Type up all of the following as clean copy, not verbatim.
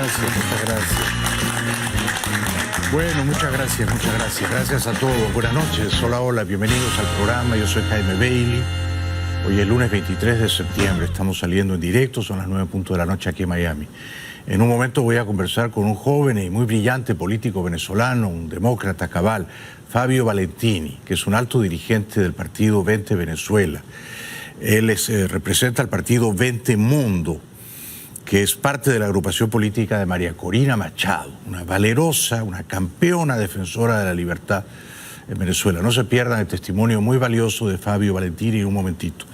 gracias, muchas gracias. Bueno, muchas gracias, muchas gracias. Gracias a todos. Buenas noches. Hola, hola, bienvenidos al programa. Yo soy Jaime Bailey. Hoy es lunes 23 de septiembre. Estamos saliendo en directo, son las 9:00 de la noche aquí en Miami. En un momento voy a conversar con un joven y muy brillante político venezolano, un demócrata cabal, Fabio Valentini, que es un alto dirigente del partido 20 Venezuela. Él representa al partido 20 Mundo, que es parte de la agrupación política de María Corina Machado, una valerosa, una campeona defensora de la libertad en Venezuela. No se pierdan el testimonio muy valioso de Fabio Valentini en un momentito.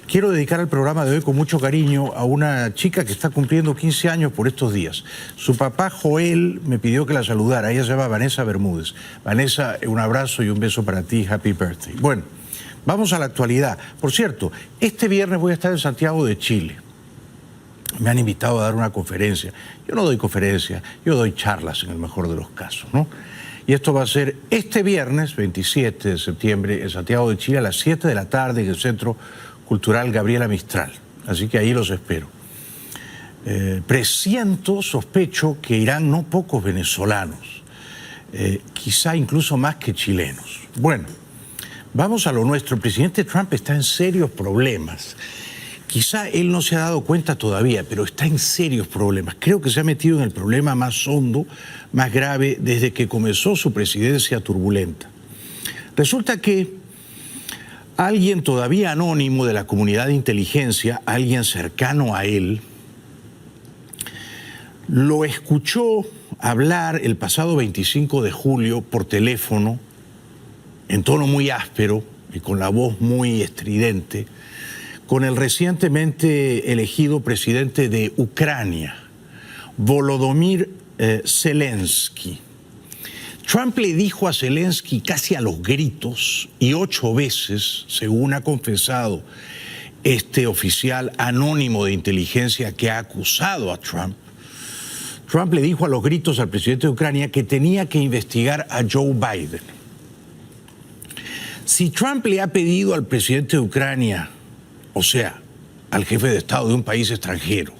Quiero dedicar el programa de hoy con mucho cariño a una chica que está cumpliendo 15 años por estos días. Su papá Joel me pidió que la saludara. Ella se llama Vanessa Bermúdez. Vanessa, un abrazo y un beso para ti. Happy birthday. Bueno, vamos a la actualidad. Por cierto, este viernes voy a estar en Santiago de Chile. Me han invitado a dar una conferencia. Yo no doy conferencias, yo doy charlas en el mejor de los casos, ¿no? Y esto va a ser este viernes, 27 de septiembre, en Santiago de Chile, a las 7 de la tarde, en el Centro Cultural Gabriela Mistral. Así que ahí los espero. Sospecho que irán no pocos venezolanos, quizá incluso más que chilenos. Bueno, vamos a lo nuestro. El presidente Trump está en serios problemas. Quizá él no se ha dado cuenta todavía, pero está en serios problemas. Creo que se ha metido en el problema más hondo, más grave, desde que comenzó su presidencia turbulenta. Resulta que alguien todavía anónimo de la comunidad de inteligencia, alguien cercano a él, lo escuchó hablar el pasado 25 de julio por teléfono, en tono muy áspero y con la voz muy estridente, con el recientemente elegido presidente de Ucrania, Volodymyr Zelensky. Trump le dijo a Zelensky casi a los gritos y 8 veces, según ha confesado este oficial anónimo de inteligencia que ha acusado a Trump, Trump le dijo a los gritos al presidente de Ucrania que tenía que investigar a Joe Biden. Si Trump le ha pedido al presidente de Ucrania, o sea, al jefe de Estado de un país extranjero,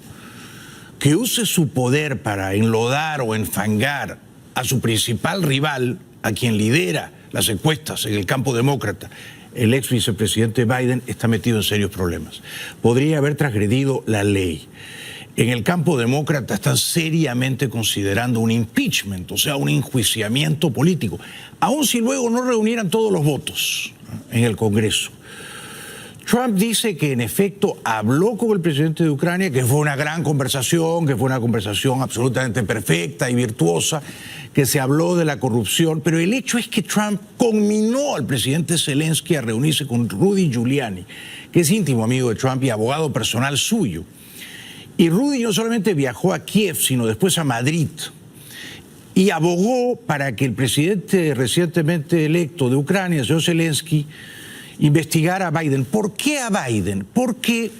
que use su poder para enlodar o enfangar a su principal rival, a quien lidera las encuestas en el campo demócrata, el ex vicepresidente Biden, está metido en serios problemas. Podría haber transgredido la ley. En el campo demócrata están seriamente considerando un impeachment, o sea, un enjuiciamiento político, aun si luego no reunieran todos los votos en el Congreso. Trump dice que en efecto habló con el presidente de Ucrania, que fue una gran conversación, que fue una conversación absolutamente perfecta y virtuosa, que se habló de la corrupción, pero el hecho es que Trump conminó al presidente Zelensky a reunirse con Rudy Giuliani, que es íntimo amigo de Trump y abogado personal suyo. Y Rudy no solamente viajó a Kiev, sino después a Madrid, y abogó para que el presidente recientemente electo de Ucrania, el señor Zelensky, investigar a Biden. ¿Por qué a Biden? Porque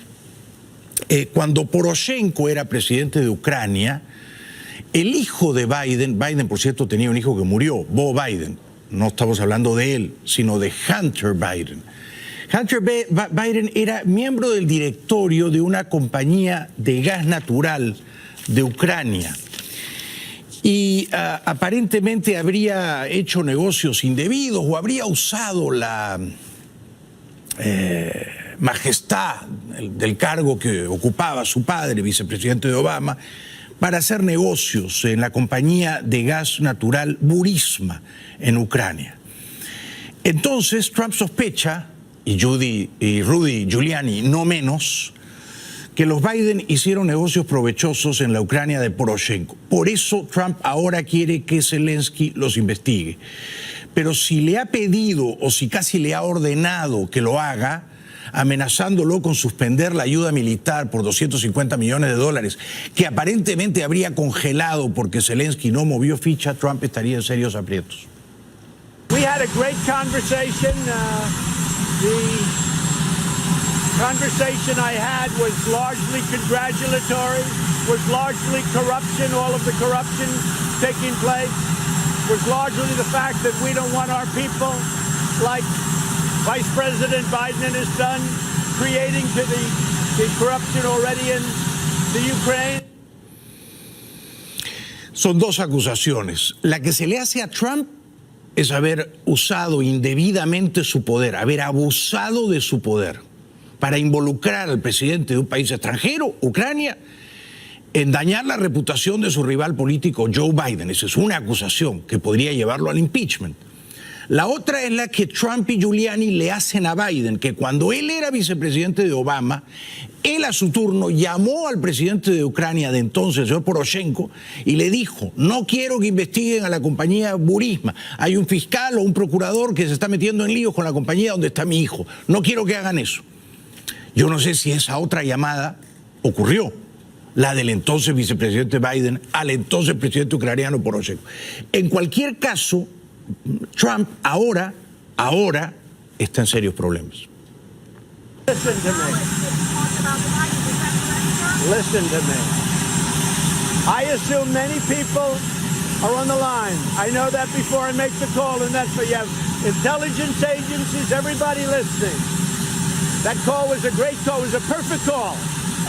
cuando Poroshenko era presidente de Ucrania, el hijo de Biden, por cierto tenía un hijo que murió, Beau Biden, no estamos hablando de él, sino de Hunter Biden. Hunter Biden era miembro del directorio de una compañía de gas natural de Ucrania. Y aparentemente habría hecho negocios indebidos o habría usado la majestad del cargo que ocupaba su padre, vicepresidente de Obama, para hacer negocios en la compañía de gas natural Burisma en Ucrania. Entonces Trump sospecha, y Rudy Giuliani no menos, que los Biden hicieron negocios provechosos en la Ucrania de Poroshenko. Por eso Trump ahora quiere que Zelensky los investigue. Pero si le ha pedido o si casi le ha ordenado que lo haga, amenazándolo con suspender la ayuda militar por $250 millones, que aparentemente habría congelado porque Zelensky no movió ficha, Trump estaría en serios aprietos. We had a great conversation. The conversation I had was largely congratulatory, was largely corruption, all of the corruption taking place, was largely the fact that we don't want our people, like Vice President Biden has done, creating to the corruption already in the Ukraine. Son dos acusaciones. La que se le hace a Trump es haber usado indebidamente su poder, haber abusado de su poder para involucrar al presidente de un país extranjero, Ucrania, en dañar la reputación de su rival político Joe Biden. Esa es una acusación que podría llevarlo al impeachment. La otra es la que Trump y Giuliani le hacen a Biden, que cuando él era vicepresidente de Obama, él a su turno llamó al presidente de Ucrania de entonces, el señor Poroshenko, y le dijo: no quiero que investiguen a la compañía Burisma. Hay un fiscal o un procurador que se está metiendo en líos con la compañía donde está mi hijo. No quiero que hagan eso. Yo no sé si esa otra llamada ocurrió, la del entonces vicepresidente Biden al entonces presidente ucraniano Poroshenko. En cualquier caso, Trump ahora está en serios problemas. Listen to me. Listen to me. I assume many people are on the line. I know that before I make the call, and that's why you have intelligence agencies, everybody listening. That call was a great call. It was a perfect call.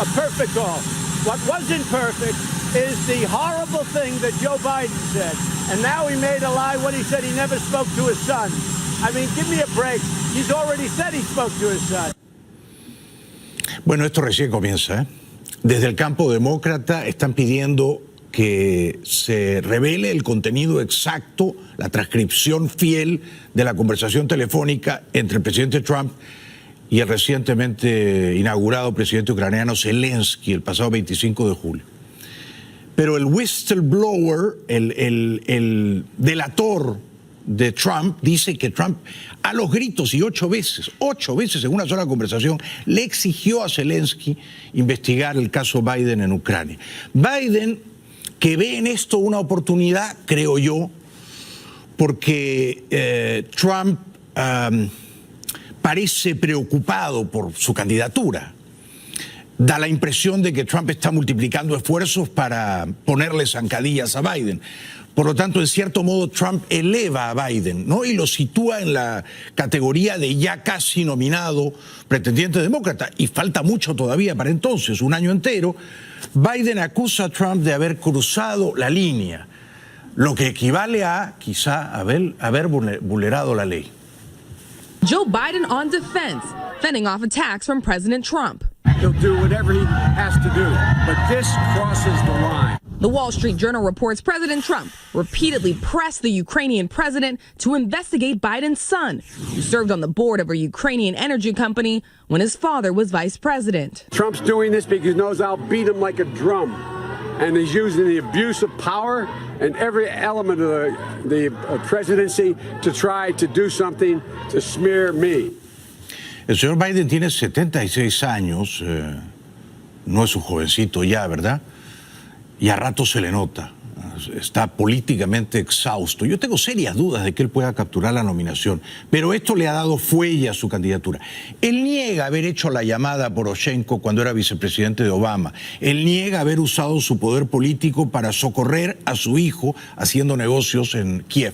A perfect call. What wasn't perfect is the horrible thing that Joe Biden said. And now he made a lie when he said he never spoke to his son. I mean, give me a break. He's already said he spoke to his son. Bueno, esto recién comienza, ¿eh? Desde el campo demócrata están pidiendo que se revele el contenido exacto, la transcripción fiel de la conversación telefónica entre el presidente Trump y el recientemente inaugurado presidente ucraniano Zelensky el pasado 25 de julio. Pero el whistleblower, el delator de Trump, dice que Trump a los gritos y 8 veces en una sola conversación, le exigió a Zelensky investigar el caso Biden en Ucrania. Biden, que ve en esto una oportunidad, creo yo, porque Trump parece preocupado por su candidatura. Da la impresión de que Trump está multiplicando esfuerzos para ponerle zancadillas a Biden. Por lo tanto, en cierto modo, Trump eleva a Biden, ¿no? Y lo sitúa en la categoría de ya casi nominado pretendiente demócrata. Y falta mucho todavía para entonces, un año entero. Biden acusa a Trump de haber cruzado la línea, lo que equivale a, quizá, haber vulnerado la ley. Joe Biden on defense, fending off attacks from President Trump. He'll do whatever he has to do, but this crosses the line. The Wall Street Journal reports President Trump repeatedly pressed the Ukrainian president to investigate Biden's son, who served on the board of a Ukrainian energy company when his father was vice president. Trump's doing this because he knows I'll beat him like a drum. And he's using the abuse of power and every element of the presidency to try to do something to smear me. El señor Biden tiene 76 años, no es un jovencito ya, ¿verdad? Y a rato se le nota, está políticamente exhausto. Yo tengo serias dudas de que él pueda capturar la nominación, pero esto le ha dado fuelle a su candidatura. Él niega haber hecho la llamada a Poroshenko cuando era vicepresidente de Obama. Él niega haber usado su poder político para socorrer a su hijo haciendo negocios en Kiev.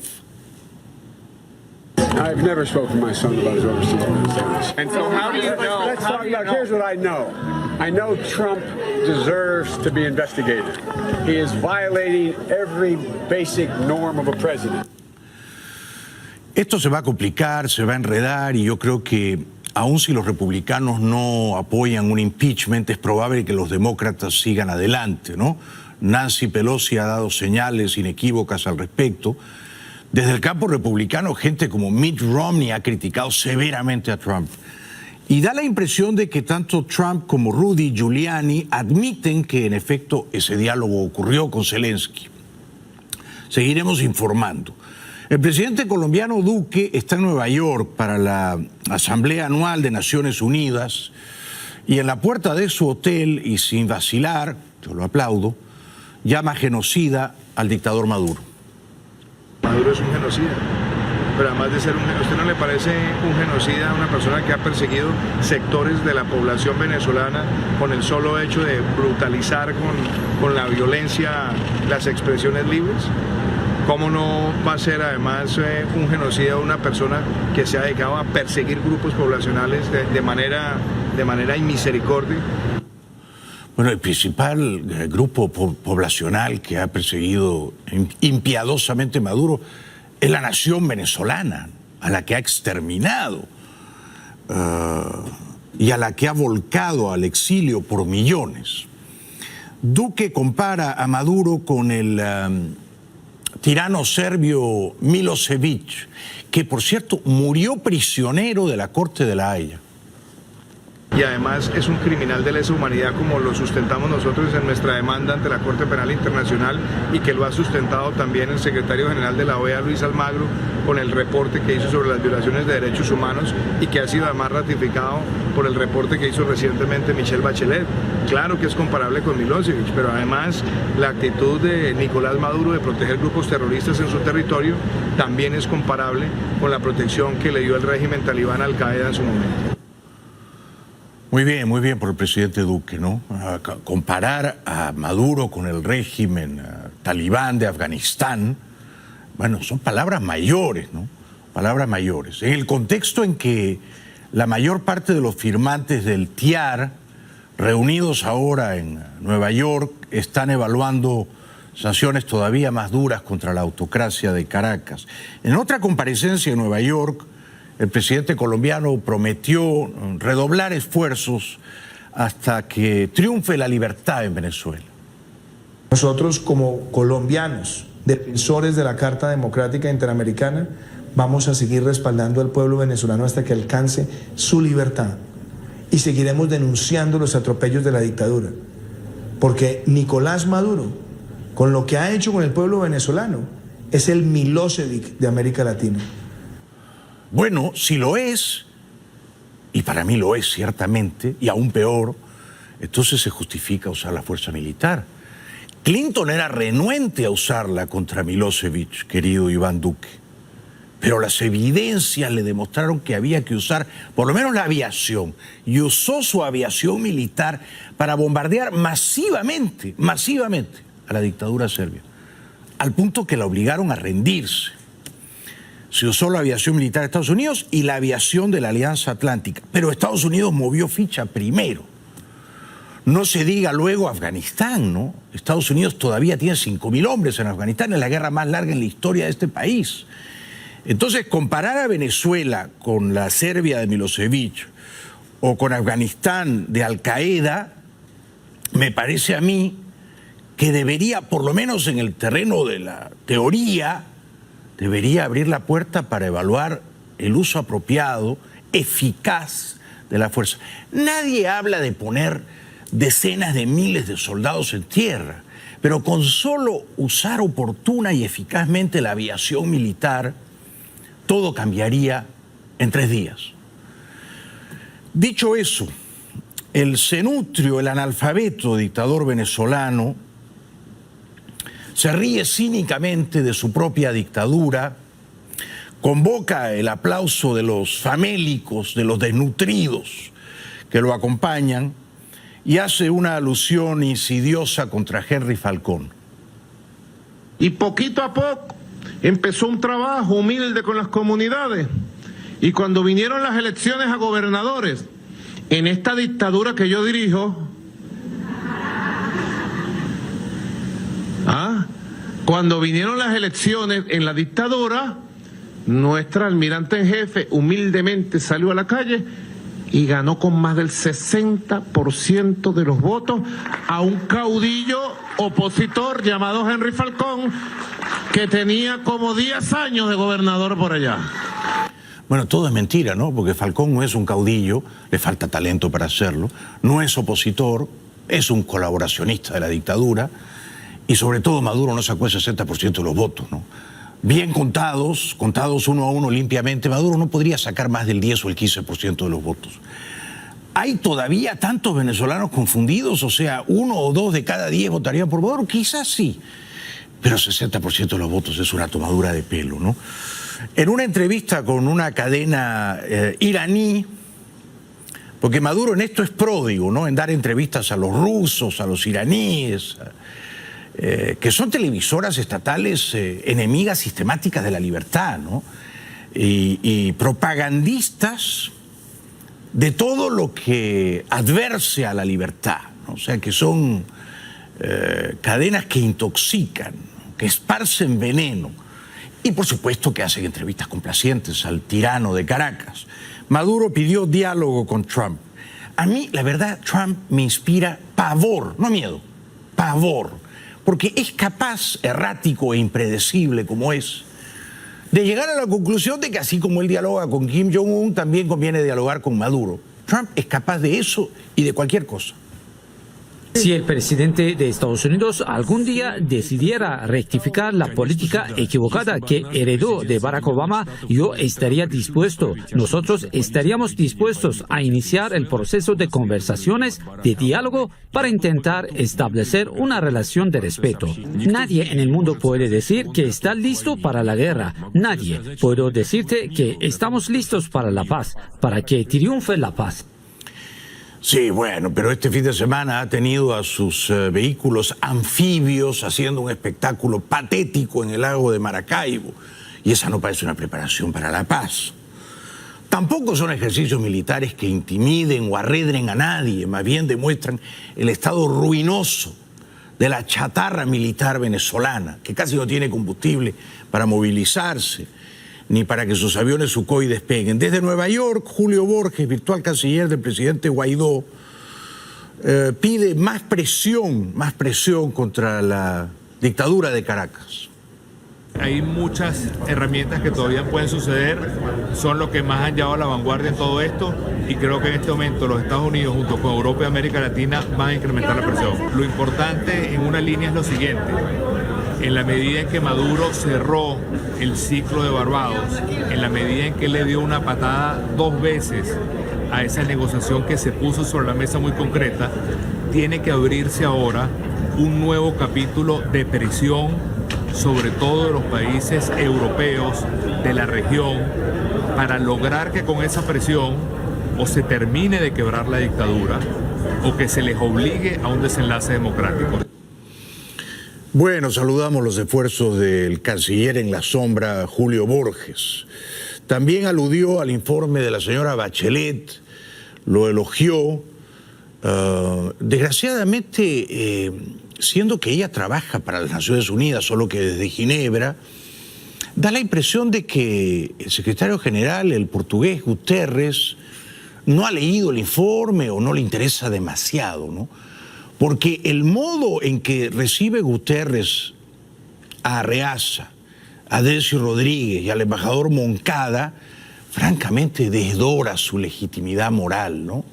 I've never spoken to my son about his overseas business. And so how do you know? Let's talk about, here's what I know. I know Trump deserves to be investigated. He is violating every basic norm of a president. Esto se va a complicar, se va a enredar, y yo creo que aun si los republicanos no apoyan un impeachment, es probable que los demócratas sigan adelante, ¿no? Nancy Pelosi ha dado señales inequívocas al respecto. Desde el campo republicano, gente como Mitt Romney ha criticado severamente a Trump. Y da la impresión de que tanto Trump como Rudy Giuliani admiten que en efecto ese diálogo ocurrió con Zelensky. Seguiremos informando. El presidente colombiano Duque está en Nueva York para la Asamblea Anual de Naciones Unidas y en la puerta de su hotel, y sin vacilar, yo lo aplaudo, llama genocida al dictador Maduro. Maduro es un genocida, pero además de ser un genocida, ¿usted no le parece un genocida a una persona que ha perseguido sectores de la población venezolana con el solo hecho de brutalizar con la violencia las expresiones libres? ¿Cómo no va a ser además un genocida una persona que se ha dedicado a perseguir grupos poblacionales de manera inmisericordia? Bueno, el principal grupo poblacional que ha perseguido impiadosamente Maduro es la nación venezolana, a la que ha exterminado y a la que ha volcado al exilio por millones. Duque compara a Maduro con el tirano serbio Milosevic, que por cierto murió prisionero de la Corte de La Haya. Y además es un criminal de lesa humanidad, como lo sustentamos nosotros en nuestra demanda ante la Corte Penal Internacional, y que lo ha sustentado también el secretario general de la OEA, Luis Almagro, con el reporte que hizo sobre las violaciones de derechos humanos, y que ha sido además ratificado por el reporte que hizo recientemente Michelle Bachelet. Claro que es comparable con Milosevic, pero además la actitud de Nicolás Maduro de proteger grupos terroristas en su territorio también es comparable con la protección que le dio el régimen talibán a Al-Qaeda en su momento. Muy bien por el presidente Duque, ¿no? Comparar a Maduro con el régimen talibán de Afganistán, bueno, son palabras mayores, ¿no? Palabras mayores. En el contexto en que la mayor parte de los firmantes del TIAR, reunidos ahora en Nueva York, están evaluando sanciones todavía más duras contra la autocracia de Caracas. En otra comparecencia en Nueva York, el presidente colombiano prometió redoblar esfuerzos hasta que triunfe la libertad en Venezuela. Nosotros, como colombianos, defensores de la Carta Democrática Interamericana, vamos a seguir respaldando al pueblo venezolano hasta que alcance su libertad. Y seguiremos denunciando los atropellos de la dictadura. Porque Nicolás Maduro, con lo que ha hecho con el pueblo venezolano, es el Milosevic de América Latina. Bueno, si lo es, y para mí lo es ciertamente, y aún peor, entonces se justifica usar la fuerza militar. Clinton era renuente a usarla contra Milosevic, querido Iván Duque, pero las evidencias le demostraron que había que usar por lo menos la aviación, y usó su aviación militar para bombardear masivamente a la dictadura serbia, al punto que la obligaron a rendirse. Se usó la aviación militar de Estados Unidos y la aviación de la Alianza Atlántica, pero Estados Unidos movió ficha primero. No se diga luego Afganistán, ¿no? Estados Unidos todavía tiene 5.000 hombres en Afganistán, es la guerra más larga en la historia de este país. Entonces, comparar a Venezuela con la Serbia de Milosevic o con Afganistán de Al-Qaeda, me parece a mí que debería, por lo menos en el terreno de la teoría, debería abrir la puerta para evaluar el uso apropiado, eficaz de la fuerza. Nadie habla de poner decenas de miles de soldados en tierra, pero con solo usar oportuna y eficazmente la aviación militar, todo cambiaría en 3 días. Dicho eso, el cenutrio, el analfabeto dictador venezolano, se ríe cínicamente de su propia dictadura, convoca el aplauso de los famélicos, de los desnutridos que lo acompañan, y hace una alusión insidiosa contra Henry Falcón. Y poquito a poco empezó un trabajo humilde con las comunidades, y cuando vinieron las elecciones a gobernadores, en esta dictadura que yo dirijo, cuando vinieron las elecciones en la dictadura, nuestra almirante en jefe humildemente salió a la calle y ganó con más del 60% de los votos a un caudillo opositor llamado Henry Falcón, que tenía como 10 años de gobernador por allá. Bueno, todo es mentira, ¿no? Porque Falcón no es un caudillo, le falta talento para hacerlo, no es opositor, es un colaboracionista de la dictadura. Y sobre todo Maduro no sacó el 60% de los votos, ¿no? Bien contados uno a uno limpiamente, Maduro no podría sacar más del 10 o el 15% de los votos. ¿Hay todavía tantos venezolanos confundidos? O sea, 1 o 2 de cada 10 votarían por Maduro, quizás sí. Pero 60% de los votos es una tomadura de pelo, ¿no? En una entrevista con una cadena iraní, porque Maduro en esto es pródigo, ¿no? En dar entrevistas a los rusos, a los iraníes, que son televisoras estatales enemigas sistemáticas de la libertad, ¿no? Y propagandistas de todo lo que adverse a la libertad. ¿no? O sea, que son cadenas que intoxican, que esparcen veneno y por supuesto que hacen entrevistas complacientes al tirano de Caracas. Maduro pidió diálogo con Trump. A mí, la verdad, Trump me inspira pavor, no miedo, pavor, porque es capaz, errático e impredecible como es, de llegar a la conclusión de que así como él dialoga con Kim Jong-un, también conviene dialogar con Maduro. Trump es capaz de eso y de cualquier cosa. Si el presidente de Estados Unidos algún día decidiera rectificar la política equivocada que heredó de Barack Obama, yo estaría dispuesto, nosotros estaríamos dispuestos a iniciar el proceso de conversaciones, de diálogo, para intentar establecer una relación de respeto. Nadie en el mundo puede decir que está listo para la guerra. Nadie. Puedo decirte que estamos listos para la paz, para que triunfe la paz. Sí, bueno, pero este fin de semana ha tenido a sus vehículos anfibios haciendo un espectáculo patético en el lago de Maracaibo. Y esa no parece una preparación para la paz. Tampoco son ejercicios militares que intimiden o arredren a nadie, más bien demuestran el estado ruinoso de la chatarra militar venezolana, que casi no tiene combustible para movilizarse, ni para que sus aviones Sukhoi despeguen. Desde Nueva York, Julio Borges, virtual canciller del presidente Guaidó, pide más presión contra la dictadura de Caracas. Hay muchas herramientas que todavía pueden suceder, son lo que más han llevado a la vanguardia en todo esto, y creo que en este momento los Estados Unidos junto con Europa y América Latina van a incrementar la presión. Lo importante en una línea es lo siguiente: en la medida en que Maduro cerró el ciclo de Barbados, en la medida en que le dio una patada 2 veces a esa negociación que se puso sobre la mesa muy concreta, tiene que abrirse ahora un nuevo capítulo de presión sobre todo de los países europeos de la región, para lograr que con esa presión o se termine de quebrar la dictadura o que se les obligue a un desenlace democrático. Bueno, saludamos los esfuerzos del canciller en la sombra, Julio Borges. También aludió al informe de la señora Bachelet, lo elogió. Desgraciadamente, siendo que ella trabaja para las Naciones Unidas, solo que desde Ginebra, da la impresión de que el secretario general, el portugués Guterres, no ha leído el informe o no le interesa demasiado, ¿no? Porque el modo en que recibe Guterres a Arreaza, a Delcy Rodríguez y al embajador Moncada, francamente desdora su legitimidad moral, ¿no?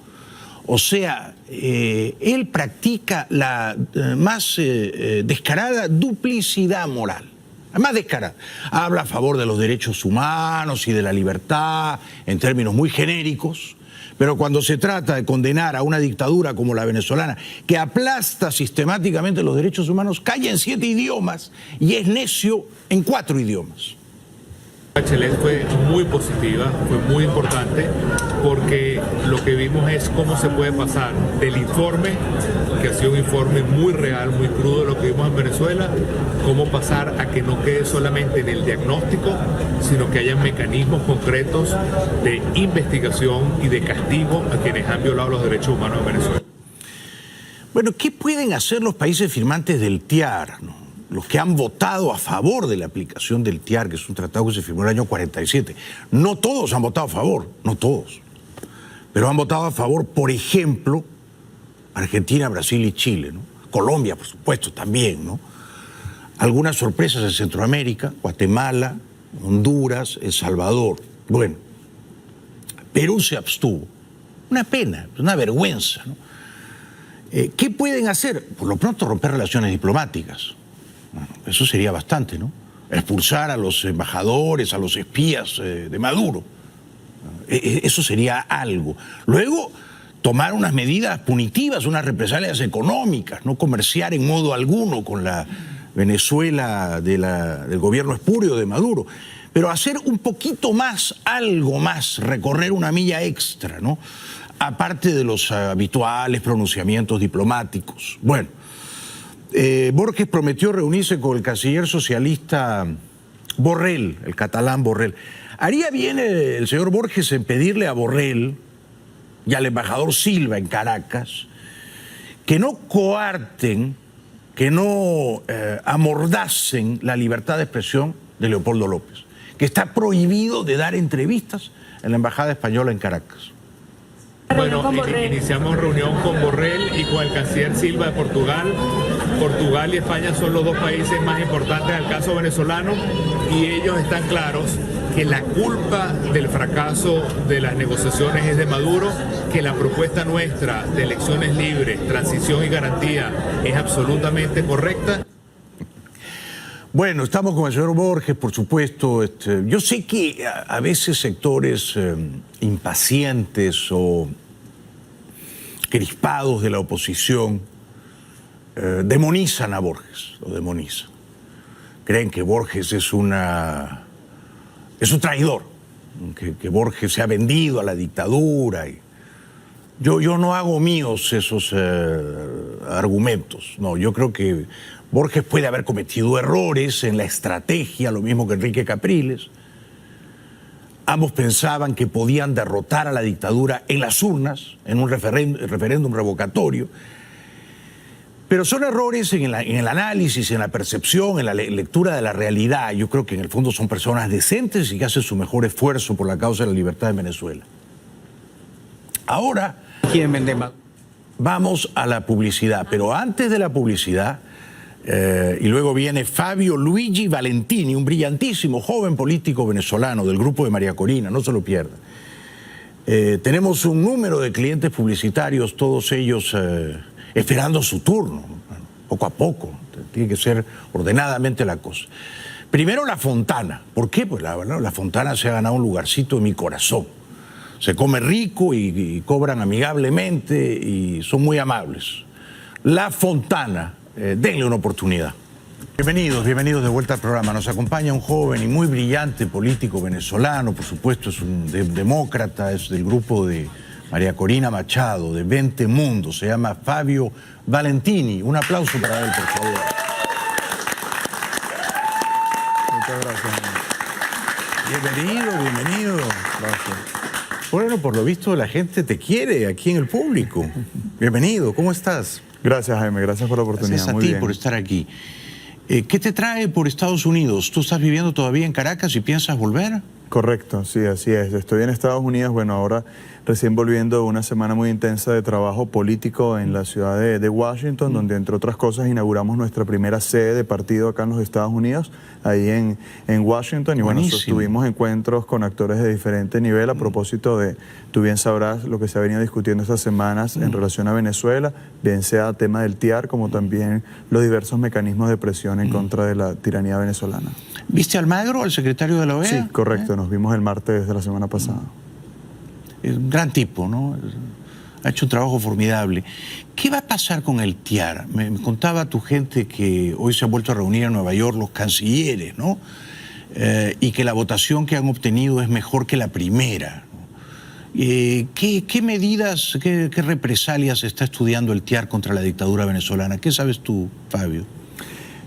O sea, él practica la más descarada duplicidad moral, la más descarada. Habla a favor de los derechos humanos y de la libertad en términos muy genéricos, pero cuando se trata de condenar a una dictadura como la venezolana, que aplasta sistemáticamente los derechos humanos, calla en 7 idiomas y es necio en 4 idiomas. Bachelet fue muy positiva, fue muy importante, porque lo que vimos es cómo se puede pasar del informe, que ha sido un informe muy real, muy crudo de lo que vimos en Venezuela, cómo pasar a que no quede solamente en el diagnóstico, sino que haya mecanismos concretos de investigación y de castigo a quienes han violado los derechos humanos en Venezuela. Bueno, ¿qué pueden hacer los países firmantes del TIAR, ¿no? Los que han votado a favor de la aplicación del TIAR, que es un tratado que se firmó en el año 47. No todos han votado a favor, no todos. Pero han votado a favor, por ejemplo, Argentina, Brasil y Chile, ¿no? Colombia, por supuesto, también, ¿no? Algunas sorpresas en Centroamérica, Guatemala, Honduras, El Salvador. Bueno, Perú se abstuvo. Una pena, una vergüenza, ¿no? ¿Qué pueden hacer? Por lo pronto romper relaciones diplomáticas. Bueno, eso sería bastante, ¿no? Expulsar a los embajadores, a los espías de Maduro. Eso sería algo. Luego, tomar unas medidas punitivas, unas represalias económicas, no comerciar en modo alguno con la Venezuela del gobierno espurio de Maduro, pero hacer un poquito más, algo más, recorrer una milla extra, ¿no? Aparte de los habituales pronunciamientos diplomáticos. Bueno, Borges prometió reunirse con el canciller socialista Borrell, el catalán Borrell. ¿Haría bien el señor Borges en pedirle a Borrell y al embajador Silva en Caracas que no coarten, que no amordacen la libertad de expresión de Leopoldo López, que está prohibido de dar entrevistas en la Embajada Española en Caracas. Bueno, iniciamos reunión con Borrell y con el canciller Silva de Portugal. Portugal y España son los dos países más importantes del caso venezolano y ellos están claros que la culpa del fracaso de las negociaciones es de Maduro, que la propuesta nuestra de elecciones libres, transición y garantía es absolutamente correcta. Bueno, estamos con el señor Borges, por supuesto. Yo sé que a veces sectores impacientes o crispados de la oposición demonizan a Borges, lo demonizan. Creen que Borges es un traidor, que Borges se ha vendido a la dictadura. Yo no hago míos esos argumentos. No, yo creo que Borges puede haber cometido errores en la estrategia, lo mismo que Enrique Capriles. Ambos pensaban que podían derrotar a la dictadura en las urnas, en un referéndum revocatorio. Pero son errores en el análisis, en la percepción, en la lectura de la realidad. Yo creo que en el fondo son personas decentes y que hacen su mejor esfuerzo por la causa de la libertad de Venezuela. Ahora vamos a la publicidad, pero antes de la publicidad, y luego viene Fabio Luigi Valentini, un brillantísimo joven político venezolano del grupo de María Corina, no se lo pierda. Tenemos un número de clientes publicitarios, todos ellos esperando su turno, poco a poco, tiene que ser ordenadamente la cosa. Primero La Fontana. ¿Por qué? Pues la Fontana se ha ganado un lugarcito en mi corazón. Se come rico y cobran amigablemente y son muy amables. La Fontana, denle una oportunidad. Bienvenidos de vuelta al programa. Nos acompaña un joven y muy brillante político venezolano, por supuesto es un demócrata, es del grupo de María Corina Machado, de 20 Mundos, se llama Fabio Valentini. Un aplauso para él, por favor. Muchas gracias. Bienvenido. Gracias. Bueno, por lo visto la gente te quiere aquí en el público. Bienvenido, ¿cómo estás? Gracias, Jaime, gracias por la oportunidad. Gracias a Muy ti bien. por estar aquí. ¿Qué te trae por Estados Unidos? ¿Tú estás viviendo todavía en Caracas y piensas volver? Correcto, sí, así es. Estoy en Estados Unidos, bueno, ahora recién volviendo de una semana muy intensa de trabajo político en la ciudad de Washington, donde entre otras cosas inauguramos nuestra primera sede de partido acá en los Estados Unidos, ahí en Washington. Y bueno, tuvimos encuentros con actores de diferente nivel a propósito de, tú bien sabrás, lo que se ha venido discutiendo estas semanas en relación a Venezuela, bien sea tema del TIAR, como también los diversos mecanismos de presión en contra de la tiranía venezolana. ¿Viste a Almagro, al secretario de la OEA? Sí, correcto, nos vimos el martes de la semana pasada. Es un gran tipo, ¿no? Ha hecho un trabajo formidable. ¿Qué va a pasar con el TIAR? Me contaba tu gente que hoy se han vuelto a reunir en Nueva York los cancilleres, ¿no? Y que la votación que han obtenido es mejor que la primera. ¿Qué medidas, qué represalias está estudiando el TIAR contra la dictadura venezolana? ¿Qué sabes tú, Fabio?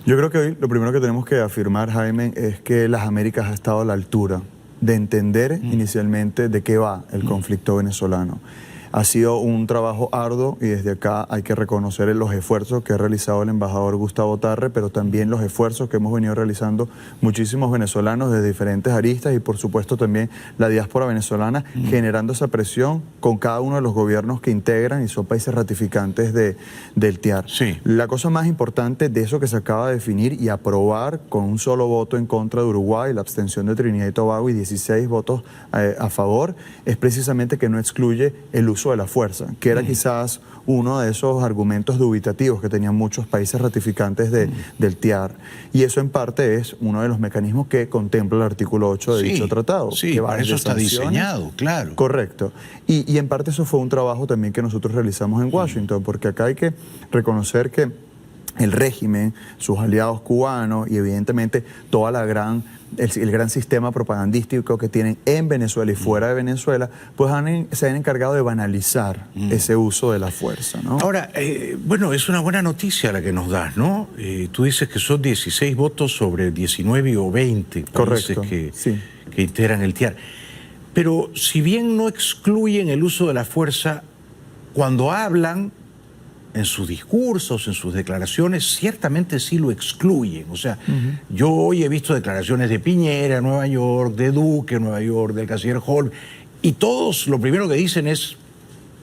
Yo creo que hoy lo primero que tenemos que afirmar, Jaime, es que las Américas ha estado a la altura de entender inicialmente de qué va el conflicto venezolano. Ha sido un trabajo arduo y desde acá hay que reconocer los esfuerzos que ha realizado el embajador Gustavo Tarre, pero también los esfuerzos que hemos venido realizando muchísimos venezolanos de diferentes aristas y por supuesto también la diáspora venezolana generando esa presión con cada uno de los gobiernos que integran y son países ratificantes del TIAR. Sí. La cosa más importante de eso que se acaba de definir y aprobar con un solo voto en contra de Uruguay, la abstención de Trinidad y Tobago y 16 votos a favor, es precisamente que no excluye el uso de la fuerza, que era quizás uno de esos argumentos dubitativos que tenían muchos países ratificantes del TIAR. Y eso en parte es uno de los mecanismos que contempla el artículo 8 de dicho tratado. Sí, que va para eso desde está diseñado, claro. Correcto. Y en parte eso fue un trabajo también que nosotros realizamos en Washington, porque acá hay que reconocer que el régimen, sus aliados cubanos y evidentemente toda la el gran sistema propagandístico que tienen en Venezuela y fuera de Venezuela, pues se han encargado de banalizar ese uso de la fuerza, ¿no? Ahora, bueno, es una buena noticia la que nos das, ¿no? Tú dices que son 16 votos sobre 19 o 20 países que integran el TIAR. Pero si bien no excluyen el uso de la fuerza, cuando hablan en sus discursos, en sus declaraciones, ciertamente sí lo excluyen. O sea, yo hoy he visto declaraciones de Piñera en Nueva York, de Duque en Nueva York, del canciller Holm, y todos lo primero que dicen es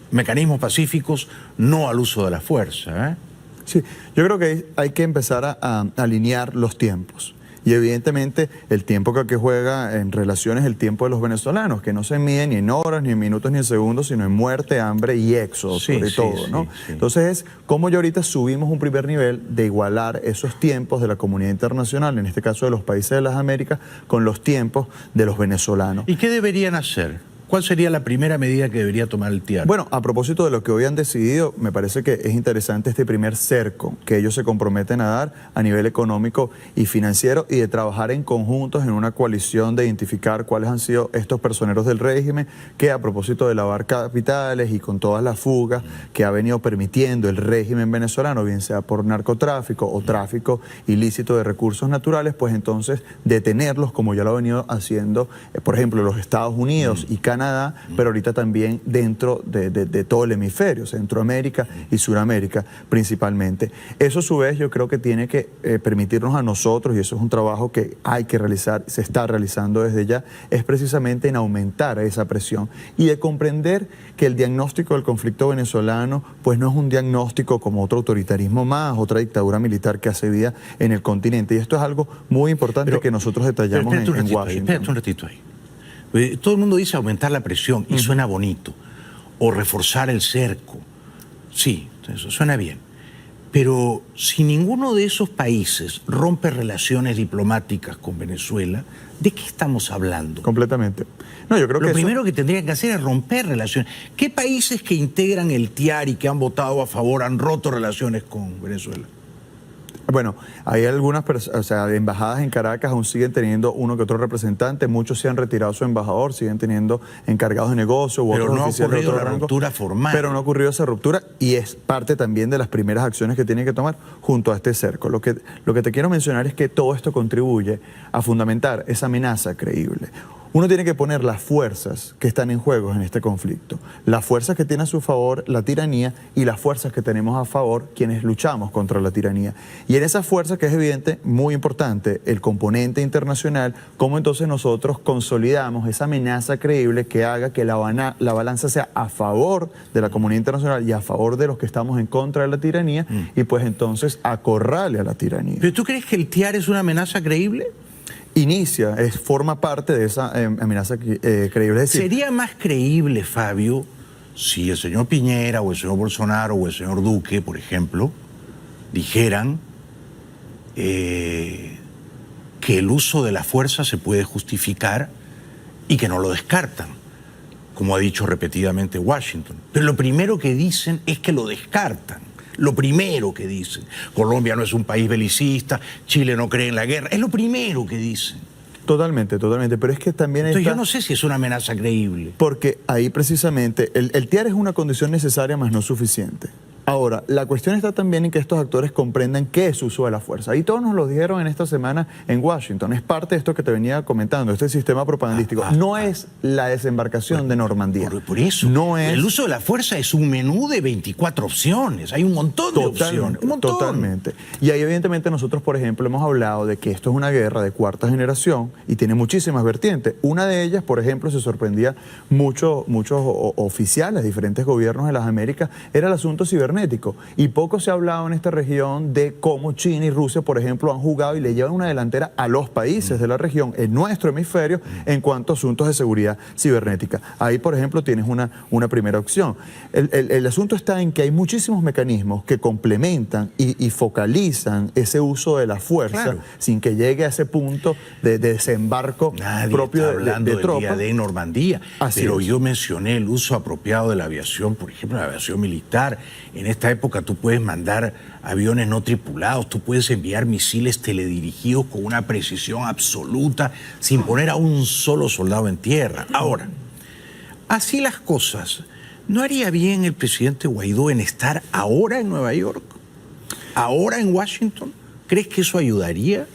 mecanismos pacíficos, no al uso de la fuerza. Sí, yo creo que hay que empezar a alinear los tiempos. Y evidentemente el tiempo que juega en relación es el tiempo de los venezolanos, que no se mide ni en horas, ni en minutos, ni en segundos, sino en muerte, hambre y éxodo, sobre todo, ¿no? Entonces es como ya ahorita subimos un primer nivel de igualar esos tiempos de la comunidad internacional, en este caso de los países de las Américas, con los tiempos de los venezolanos. ¿Y qué deberían hacer? ¿Cuál sería la primera medida que debería tomar el TIAR? Bueno, a propósito de lo que hoy han decidido, me parece que es interesante este primer cerco que ellos se comprometen a dar a nivel económico y financiero y de trabajar en conjuntos en una coalición de identificar cuáles han sido estos personeros del régimen que a propósito de lavar capitales y con todas las fugas que ha venido permitiendo el régimen venezolano, bien sea por narcotráfico o tráfico ilícito de recursos naturales, pues entonces detenerlos como ya lo ha venido haciendo, por ejemplo, los Estados Unidos y Canadá, pero ahorita también dentro de todo el hemisferio, Centroamérica y Suramérica principalmente. Eso a su vez yo creo que tiene que permitirnos a nosotros, y eso es un trabajo que hay que realizar, se está realizando desde ya, es precisamente en aumentar esa presión y de comprender que el diagnóstico del conflicto venezolano pues no es un diagnóstico como otro autoritarismo más, otra dictadura militar que hace vida en el continente. Y esto es algo muy importante que nosotros detallamos en Washington. Espérate un ratito ahí. Todo el mundo dice aumentar la presión y suena bonito, o reforzar el cerco. Sí, eso suena bien. Pero si ninguno de esos países rompe relaciones diplomáticas con Venezuela, ¿de qué estamos hablando? Completamente. No, yo creo que lo primero que tendrían que hacer es romper relaciones. ¿Qué países que integran el TIAR y que han votado a favor han roto relaciones con Venezuela? Bueno, hay algunas embajadas en Caracas aún siguen teniendo uno que otro representante, muchos se han retirado su embajador, siguen teniendo encargados de negocio u otros oficiales de otro rango. Pero no ha ocurrido la ruptura formal. Pero no ha ocurrido esa ruptura y es parte también de las primeras acciones que tienen que tomar junto a este cerco. Lo que te quiero mencionar es que todo esto contribuye a fundamentar esa amenaza creíble. Uno tiene que poner las fuerzas que están en juego en este conflicto, las fuerzas que tiene a su favor la tiranía y las fuerzas que tenemos a favor quienes luchamos contra la tiranía. Y en esas fuerzas, que es evidente, muy importante, el componente internacional, cómo entonces nosotros consolidamos esa amenaza creíble que haga que la balanza sea a favor de la comunidad internacional y a favor de los que estamos en contra de la tiranía y pues entonces acorrale a la tiranía. ¿Pero tú crees que el TIAR es una amenaza creíble? Forma parte de esa amenaza creíble. Es decir, ¿sería más creíble, Fabio, si el señor Piñera o el señor Bolsonaro o el señor Duque, por ejemplo, dijeran que el uso de la fuerza se puede justificar y que no lo descartan, como ha dicho repetidamente Washington? Pero lo primero que dicen es que lo descartan. Lo primero que dicen. Colombia no es un país belicista, Chile no cree en la guerra. Es lo primero que dicen. Totalmente, pero es que también entonces yo no sé si es una amenaza creíble. Porque ahí precisamente el TIAR es una condición necesaria, mas no suficiente. Ahora, la cuestión está también en que estos actores comprendan qué es uso de la fuerza. Y todos nos lo dijeron en esta semana en Washington. Es parte de esto que te venía comentando, este sistema propagandístico. No es la desembarcación de Normandía. Por eso, no es... el uso de la fuerza es un menú de 24 opciones. Hay un montón de opciones. Un montón. Totalmente. Y ahí evidentemente nosotros, por ejemplo, hemos hablado de que esto es una guerra de cuarta generación y tiene muchísimas vertientes. Una de ellas, por ejemplo, se sorprendía muchos oficiales de diferentes gobiernos de las Américas, era el asunto cibernético. Y poco se ha hablado en esta región de cómo China y Rusia, por ejemplo, han jugado y le llevan una delantera a los países de la región, en nuestro hemisferio, en cuanto a asuntos de seguridad cibernética. Ahí, por ejemplo, tienes una primera opción. El asunto está en que hay muchísimos mecanismos que complementan y focalizan ese uso de la fuerza, sin que llegue a ese punto de desembarco propio está hablando de tropas. Del día de Normandía. Pero yo mencioné el uso apropiado de la aviación, por ejemplo, la aviación militar. En esta época tú puedes mandar aviones no tripulados, tú puedes enviar misiles teledirigidos con una precisión absoluta sin poner a un solo soldado en tierra. Ahora, así las cosas, ¿no haría bien el presidente Guaidó en estar ahora en Nueva York? ¿Ahora en Washington? ¿Crees que eso ayudaría?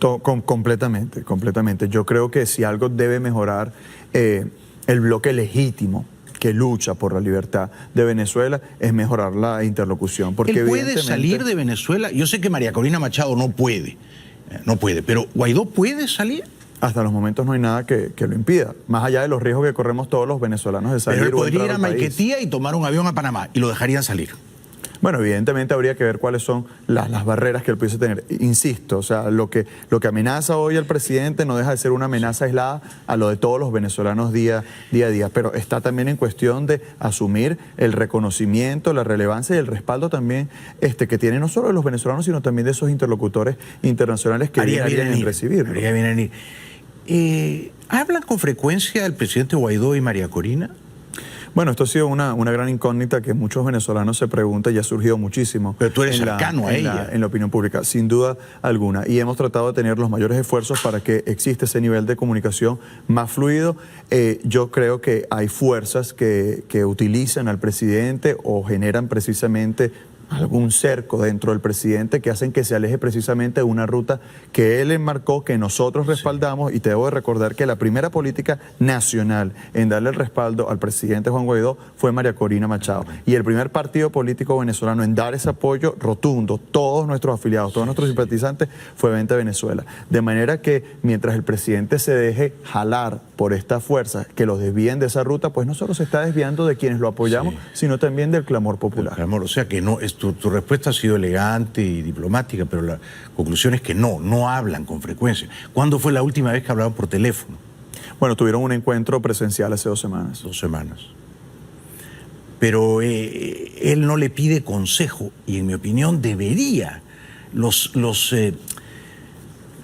Completamente. Yo creo que si algo debe mejorar el bloque legítimo que lucha por la libertad de Venezuela es mejorar la interlocución. Porque ¿Él puede evidentemente salir de Venezuela? Yo sé que María Corina Machado no puede, pero ¿Guaidó puede salir? hasta los momentos no hay nada que lo impida, más allá de los riesgos que corremos todos los venezolanos de salir. Pero él o podría entrar ir a al país. Maiquetía y tomar un avión a Panamá y lo dejarían salir. Bueno, evidentemente habría que ver cuáles son las barreras que él pudiese tener. Insisto, o sea, lo que amenaza hoy al presidente no deja de ser una amenaza aislada a lo de todos los venezolanos día a día, pero está también en cuestión de asumir el reconocimiento, la relevancia y el respaldo también que tiene no solo de los venezolanos, sino también de esos interlocutores internacionales que harían en recibirlo. Haría bien en ir. ¿Hablan con frecuencia el presidente Guaidó y María Corina? Bueno, esto ha sido una gran incógnita que muchos venezolanos se preguntan y ha surgido muchísimo. Pero tú eres cercano a ella. En la opinión pública, sin duda alguna. Y hemos tratado de tener los mayores esfuerzos para que exista ese nivel de comunicación más fluido. Yo creo que hay fuerzas que utilizan al presidente o generan precisamente algún cerco dentro del presidente que hacen que se aleje precisamente de una ruta que él enmarcó, que nosotros respaldamos, y te debo de recordar que la primera política nacional en darle el respaldo al presidente Juan Guaidó fue María Corina Machado, y el primer partido político venezolano en dar ese apoyo rotundo, todos nuestros afiliados, todos nuestros simpatizantes, fue Vente Venezuela, de manera que mientras el presidente se deje jalar por estas fuerzas que los desvíen de esa ruta, pues no solo se está desviando de quienes lo apoyamos, sino también del clamor popular. Clamor, o sea que no es tu respuesta ha sido elegante y diplomática, pero la conclusión es que no hablan con frecuencia. ¿Cuándo fue la última vez que hablaban por teléfono? Bueno, tuvieron un encuentro presencial hace 2 semanas. 2 semanas. Pero él no le pide consejo, y en mi opinión debería.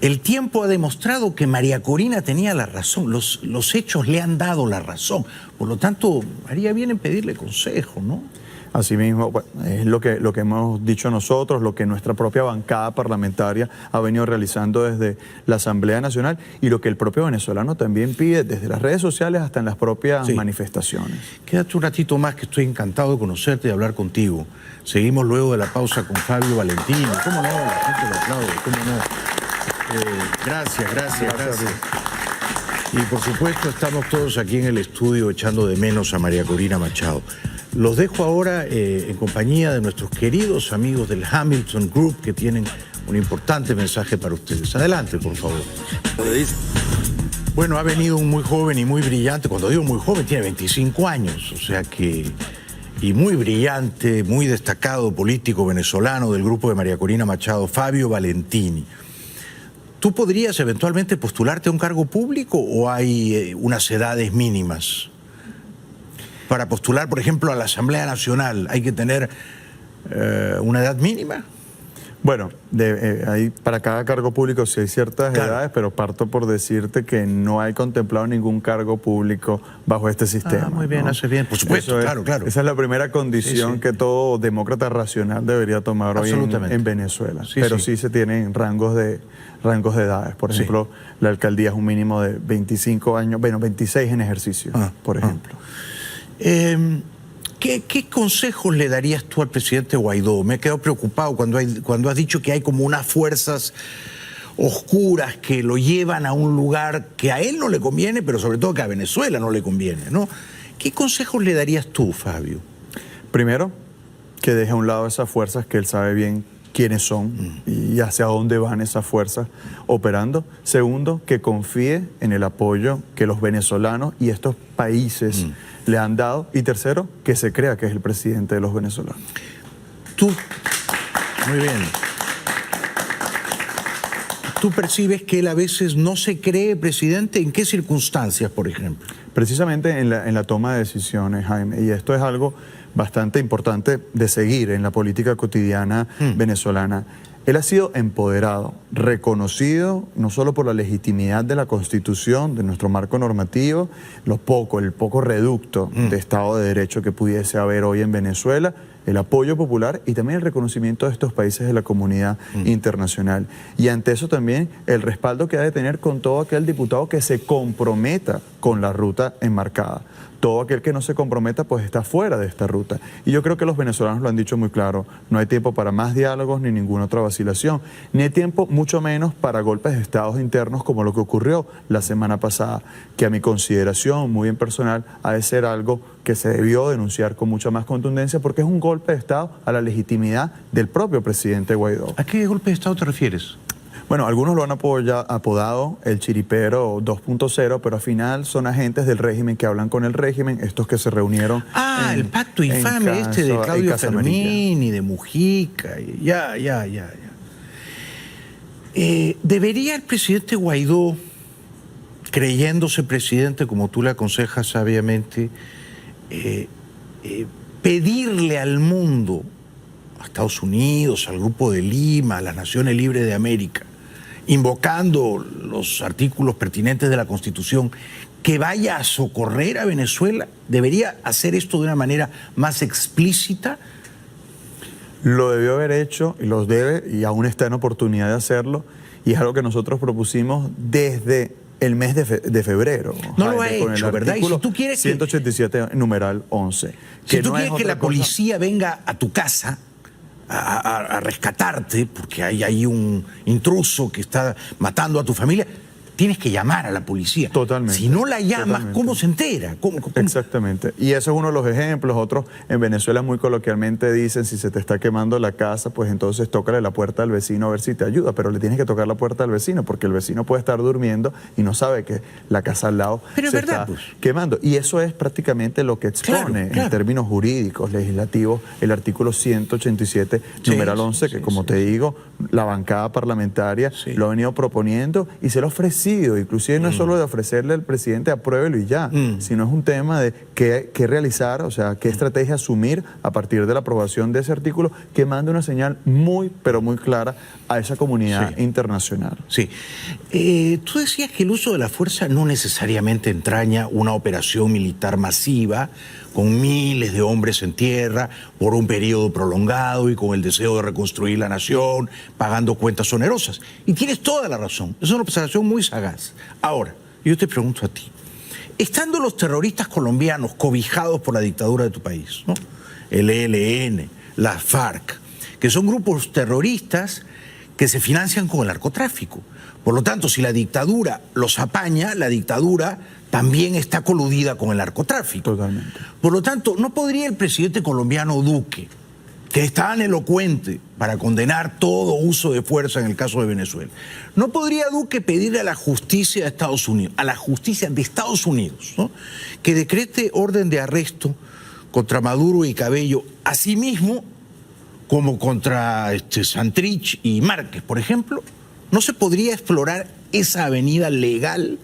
El tiempo ha demostrado que María Corina tenía la razón, los hechos le han dado la razón. Por lo tanto, haría bien en pedirle consejo, ¿no? Asimismo, bueno, es lo que hemos dicho nosotros, lo que nuestra propia bancada parlamentaria ha venido realizando desde la Asamblea Nacional, y lo que el propio venezolano también pide desde las redes sociales hasta en las propias manifestaciones. Quédate un ratito más, que estoy encantado de conocerte y de hablar contigo. Seguimos luego de la pausa con Fabio Valentini. ¿Cómo no? La gente lo aplaude, ¿cómo no? Gracias. Y por supuesto estamos todos aquí en el estudio echando de menos a María Corina Machado. Los dejo ahora en compañía de nuestros queridos amigos del Hamilton Group, que tienen un importante mensaje para ustedes. Adelante, por favor. Bueno, ha venido un muy joven y muy brillante. Cuando digo muy joven, tiene 25 años, o sea que... Y muy brillante, muy destacado político venezolano del grupo de María Corina Machado, Fabio Valentini. ¿Tú podrías eventualmente postularte a un cargo público o hay unas edades mínimas? Para postular, por ejemplo, a la Asamblea Nacional, ¿hay que tener una edad mínima? Bueno, para cada cargo público sí hay ciertas edades, pero parto por decirte que no hay contemplado ningún cargo público bajo este sistema. Muy bien, ¿no? Hace bien, por supuesto, claro. Esa es la primera condición que todo demócrata racional debería tomar hoy en Venezuela. Pero sí se tienen rangos de edades. Por ejemplo, la alcaldía es un mínimo de 25 años, 26 en ejercicio, por ejemplo. ¿Qué consejos le darías tú al presidente Guaidó? Me he quedado preocupado cuando has dicho que hay como unas fuerzas oscuras que lo llevan a un lugar que a él no le conviene, pero sobre todo que a Venezuela no le conviene, ¿no? ¿Qué consejos le darías tú, Fabio? Primero, que deje a un lado esas fuerzas que él sabe bien quiénes son y hacia dónde van esas fuerzas operando. Segundo, que confíe en el apoyo que los venezolanos y estos países le han dado. Y tercero, que se crea que es el presidente de los venezolanos. Muy bien. ¿Tú percibes que él a veces no se cree presidente? ¿En qué circunstancias, por ejemplo? Precisamente en la toma de decisiones, Jaime. Y esto es algo bastante importante de seguir en la política cotidiana venezolana. Él ha sido empoderado, reconocido no solo por la legitimidad de la Constitución, de nuestro marco normativo, el poco reducto de Estado de Derecho que pudiese haber hoy en Venezuela, el apoyo popular y también el reconocimiento de estos países de la comunidad internacional. Y ante eso también el respaldo que ha de tener con todo aquel diputado que se comprometa con la ruta enmarcada. Todo aquel que no se comprometa pues está fuera de esta ruta. Y yo creo que los venezolanos lo han dicho muy claro, no hay tiempo para más diálogos ni ninguna otra vacilación, ni hay tiempo mucho menos para golpes de estados internos como lo que ocurrió la semana pasada, que a mi consideración muy en personal ha de ser algo que se debió denunciar con mucha más contundencia porque es un golpe de estado a la legitimidad del propio presidente Guaidó. ¿A qué golpe de estado te refieres? Bueno, algunos lo han apodado el chiripero 2.0, pero al final son agentes del régimen que hablan con el régimen, estos que se reunieron. El pacto infame de Claudio Fermín y de Mujica. Ya. ¿Debería el presidente Guaidó, creyéndose presidente, como tú le aconsejas sabiamente, pedirle al mundo, a Estados Unidos, al Grupo de Lima, a las Naciones Libres de América, invocando los artículos pertinentes de la Constitución, que vaya a socorrer a Venezuela? ¿Debería hacer esto de una manera más explícita? Lo debió haber hecho y los debe, y aún está en oportunidad de hacerlo, y es algo que nosotros propusimos desde el mes de febrero. No lo ha hecho, ¿verdad? Y si tú quieres 187, numeral 11. Si tú quieres que la policía venga a tu casa a rescatarte, porque hay un intruso que está matando a tu familia, tienes que llamar a la policía. Totalmente. Si no la llamas, ¿cómo se entera? ¿Cómo? Exactamente. Y eso es uno de los ejemplos. Otros en Venezuela muy coloquialmente dicen, si se te está quemando la casa, pues entonces tócale la puerta al vecino a ver si te ayuda. Pero le tienes que tocar la puerta al vecino, porque el vecino puede estar durmiendo y no sabe que la casa al lado se está quemando. Y eso es prácticamente lo que expone en términos jurídicos, legislativos, el artículo 187, numeral 11, que como te digo, la bancada parlamentaria lo ha venido proponiendo y se lo ha ofrecido. Inclusive no es solo de ofrecerle al presidente apruébelo y ya, sino es un tema de qué realizar, o sea, qué estrategia asumir a partir de la aprobación de ese artículo que manda una señal muy, pero muy clara a esa comunidad internacional. Sí. Tú decías que el uso de la fuerza no necesariamente entraña una operación militar masiva con miles de hombres en tierra por un periodo prolongado y con el deseo de reconstruir la nación, pagando cuentas onerosas. Y tienes toda la razón. Es una observación muy sagaz. Ahora, yo te pregunto a ti, estando los terroristas colombianos cobijados por la dictadura de tu país, ¿no? El ELN, las FARC, que son grupos terroristas que se financian con el narcotráfico. Por lo tanto, si la dictadura los apaña, la dictadura también está coludida con el narcotráfico. Totalmente. Por lo tanto, ¿no podría el presidente colombiano Duque, que es tan elocuente para condenar todo uso de fuerza en el caso de Venezuela, no podría Duque pedirle a la justicia de Estados Unidos, ¿no?, que decrete orden de arresto contra Maduro y Cabello, así mismo como contra Santrich y Márquez, por ejemplo? ¿No se podría explorar esa avenida legal,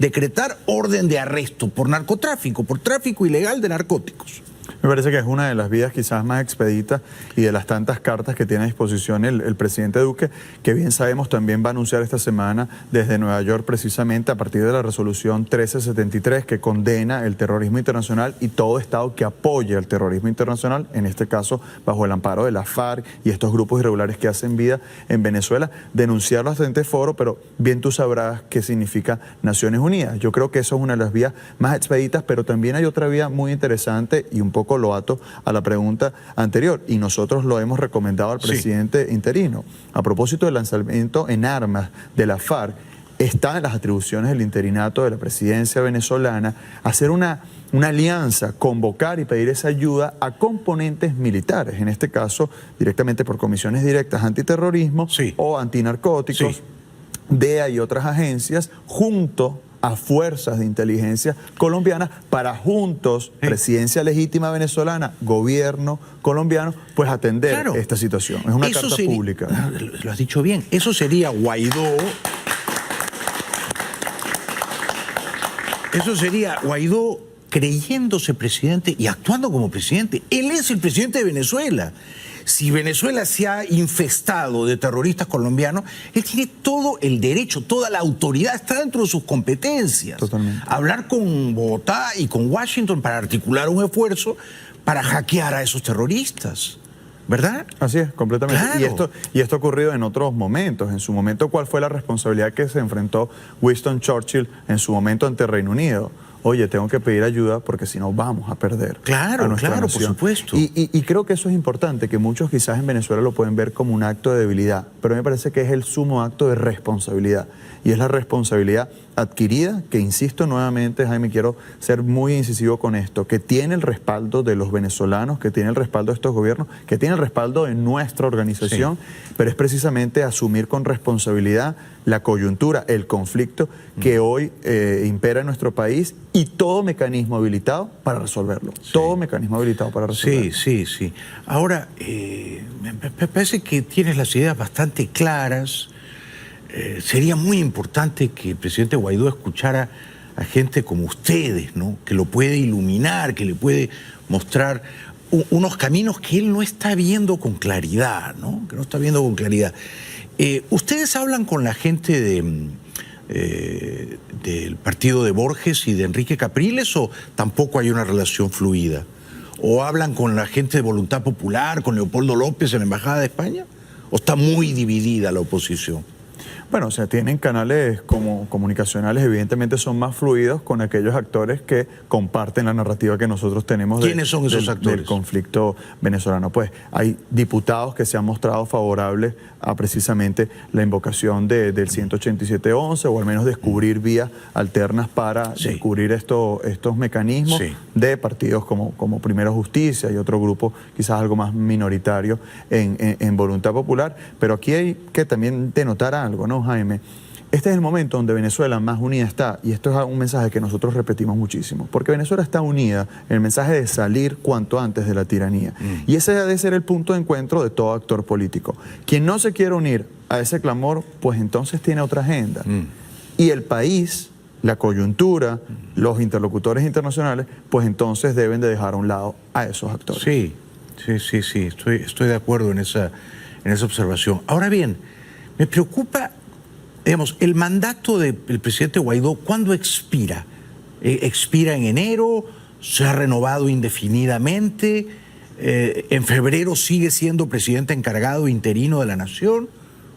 decretar orden de arresto por narcotráfico, por tráfico ilegal de narcóticos? Me parece que es una de las vías quizás más expeditas y de las tantas cartas que tiene a disposición el presidente Duque, que bien sabemos también va a anunciar esta semana desde Nueva York, precisamente a partir de la resolución 1373 que condena el terrorismo internacional y todo Estado que apoya el terrorismo internacional, en este caso bajo el amparo de la FARC y estos grupos irregulares que hacen vida en Venezuela, denunciarlo hasta este foro, pero bien tú sabrás qué significa Naciones Unidas. Yo creo que eso es una de las vías más expeditas, pero también hay otra vía muy interesante y un poco lo ato a la pregunta anterior, y nosotros lo hemos recomendado al presidente interino. A propósito del lanzamiento en armas de la FARC, está en las atribuciones del interinato de la presidencia venezolana hacer una alianza, convocar y pedir esa ayuda a componentes militares, en este caso directamente por comisiones directas antiterrorismo o antinarcóticos, DEA y otras agencias, junto a fuerzas de inteligencia colombianas para juntos, presidencia legítima venezolana, gobierno colombiano, pues atender esta situación. Es una carta pública. Lo has dicho bien. Eso sería Guaidó. Eso sería Guaidó creyéndose presidente y actuando como presidente. Él es el presidente de Venezuela. Si Venezuela se ha infestado de terroristas colombianos, él tiene todo el derecho, toda la autoridad, está dentro de sus competencias. Totalmente. Hablar con Bogotá y con Washington para articular un esfuerzo para hackear a esos terroristas, ¿verdad? Así es, completamente. Claro. Y esto ha ocurrido en otros momentos. En su momento, ¿cuál fue la responsabilidad que se enfrentó Winston Churchill en su momento ante Reino Unido? Oye, tengo que pedir ayuda porque si no vamos a perder. Claro, a nuestra claro, nación. por supuesto. Y creo que eso es importante, que muchos quizás en Venezuela lo pueden ver como un acto de debilidad, pero a mí me parece que es el sumo acto de responsabilidad. Y es la responsabilidad adquirida, que insisto nuevamente, Jaime, quiero ser muy incisivo con esto, que tiene el respaldo de los venezolanos, que tiene el respaldo de estos gobiernos, que tiene el respaldo de nuestra organización, pero es precisamente asumir con responsabilidad la coyuntura, el conflicto que hoy impera en nuestro país y todo mecanismo habilitado para resolverlo. Sí. Todo mecanismo habilitado para resolverlo. Sí. Ahora, me parece que tienes las ideas bastante claras. Sería muy importante que el presidente Guaidó escuchara a gente como ustedes, ¿no? Que lo puede iluminar, que le puede mostrar unos caminos que él no está viendo con claridad, ¿no? Que no está viendo con claridad. ¿Ustedes hablan con la gente del partido de Borges y de Enrique Capriles o tampoco hay una relación fluida? ¿O hablan con la gente de Voluntad Popular, con Leopoldo López en la Embajada de España? ¿O está muy dividida la oposición? Bueno, o sea, tienen canales como comunicacionales, evidentemente son más fluidos con aquellos actores que comparten la narrativa que nosotros tenemos. ¿Quiénes son esos actores? Del conflicto venezolano. Pues hay diputados que se han mostrado favorables a precisamente la invocación del 187.11 o al menos descubrir vías alternas para descubrir estos mecanismos de partidos como Primero Justicia y otro grupo quizás algo más minoritario en Voluntad Popular. Pero aquí hay que también denotar algo, ¿no, Jaime? Este es el momento donde Venezuela más unida está, y esto es un mensaje que nosotros repetimos muchísimo, porque Venezuela está unida en el mensaje de salir cuanto antes de la tiranía. Y ese debe ser el punto de encuentro de todo actor político. Quien no se quiere unir a ese clamor, pues entonces tiene otra agenda. Y el país, la coyuntura, los interlocutores internacionales, pues entonces deben de dejar a un lado a esos actores. Sí, estoy de acuerdo en esa observación. Ahora bien, me preocupa, digamos, el mandato del presidente Guaidó, ¿cuándo expira? ¿Expira en enero? ¿Se ha renovado indefinidamente? ¿En febrero sigue siendo presidente encargado interino de la nación?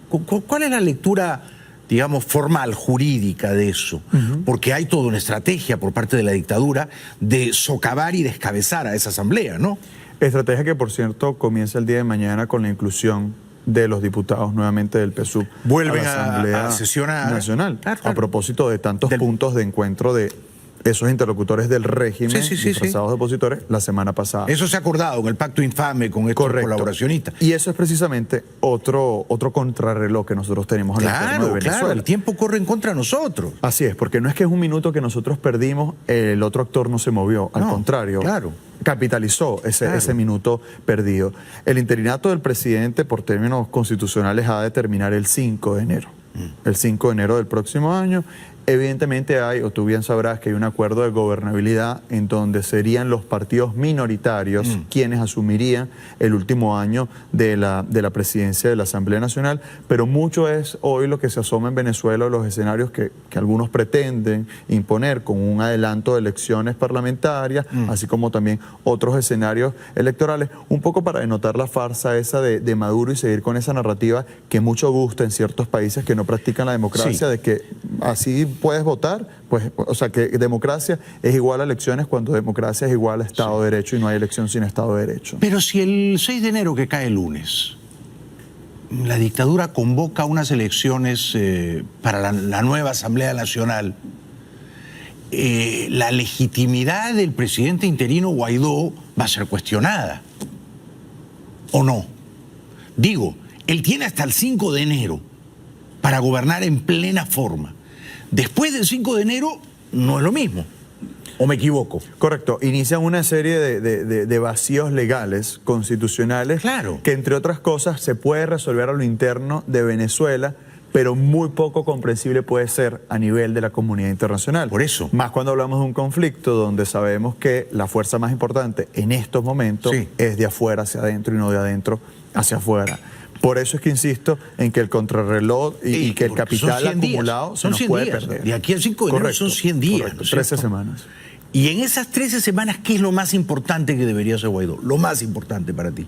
¿Cuál es la lectura, digamos, formal, jurídica de eso? Porque hay toda una estrategia por parte de la dictadura de socavar y descabezar a esa asamblea, ¿no? Estrategia que, por cierto, comienza el día de mañana con la inclusión de los diputados nuevamente del PSUV. Vuelven a la Asamblea a sesionar Nacional. Claro. A propósito de tantos puntos de encuentro de esos interlocutores del régimen disfrazados de opositores la semana pasada. Eso se ha acordado en el pacto infame con estos colaboracionistas. Y eso es precisamente otro contrarreloj que nosotros tenemos en el gobierno de Venezuela. Claro, el tiempo corre en contra de nosotros. Así es, porque no es que es un minuto que nosotros perdimos, el otro actor no se movió, al contrario. Claro. Capitalizó ese minuto perdido. El interinato del presidente por términos constitucionales ha de terminar el 5 de enero. El 5 de enero del próximo año. Evidentemente hay, o tú bien sabrás, que hay un acuerdo de gobernabilidad en donde serían los partidos minoritarios quienes asumirían el último año de la presidencia de la Asamblea Nacional, pero mucho es hoy lo que se asoma en Venezuela, los escenarios que algunos pretenden imponer con un adelanto de elecciones parlamentarias, así como también otros escenarios electorales, un poco para denotar la farsa esa de Maduro y seguir con esa narrativa que mucho gusta en ciertos países que no practican la democracia, de que así puedes votar, pues, o sea, que democracia es igual a elecciones cuando democracia es igual a Estado de Derecho y no hay elección sin Estado de Derecho. Pero si el 6 de enero, que cae el lunes, la dictadura convoca unas elecciones para la nueva Asamblea Nacional, la legitimidad del presidente interino Guaidó va a ser cuestionada, ¿o no? Digo, él tiene hasta el 5 de enero para gobernar en plena forma. Después del 5 de enero no es lo mismo, ¿o me equivoco? Correcto, inician una serie de vacíos legales, constitucionales, que entre otras cosas se puede resolver a lo interno de Venezuela, pero muy poco comprensible puede ser a nivel de la comunidad internacional. Por eso. Más cuando hablamos de un conflicto donde sabemos que la fuerza más importante en estos momentos es de afuera hacia adentro y no de adentro hacia afuera. Por eso es que insisto en que el contrarreloj y que el capital acumulado se nos puede perder. De aquí al 5 de enero son 100 días. Correcto, 13 semanas. Y en esas 13 semanas, ¿qué es lo más importante que debería hacer Guaidó? Lo más importante para ti.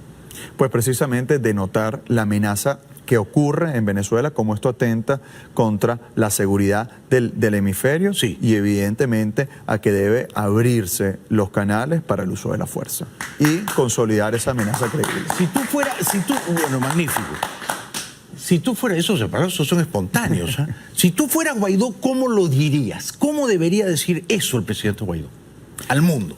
Pues precisamente denotar la amenaza que ocurre en Venezuela, como esto atenta contra la seguridad del hemisferio, sí, y evidentemente a que debe abrirse los canales para el uso de la fuerza y consolidar esa amenaza creíble. Bueno, magnífico. Si tú fueras, esos son espontáneos, ¿eh? Si tú fueras Guaidó, ¿cómo lo dirías? ¿Cómo debería decir eso el presidente Guaidó al mundo?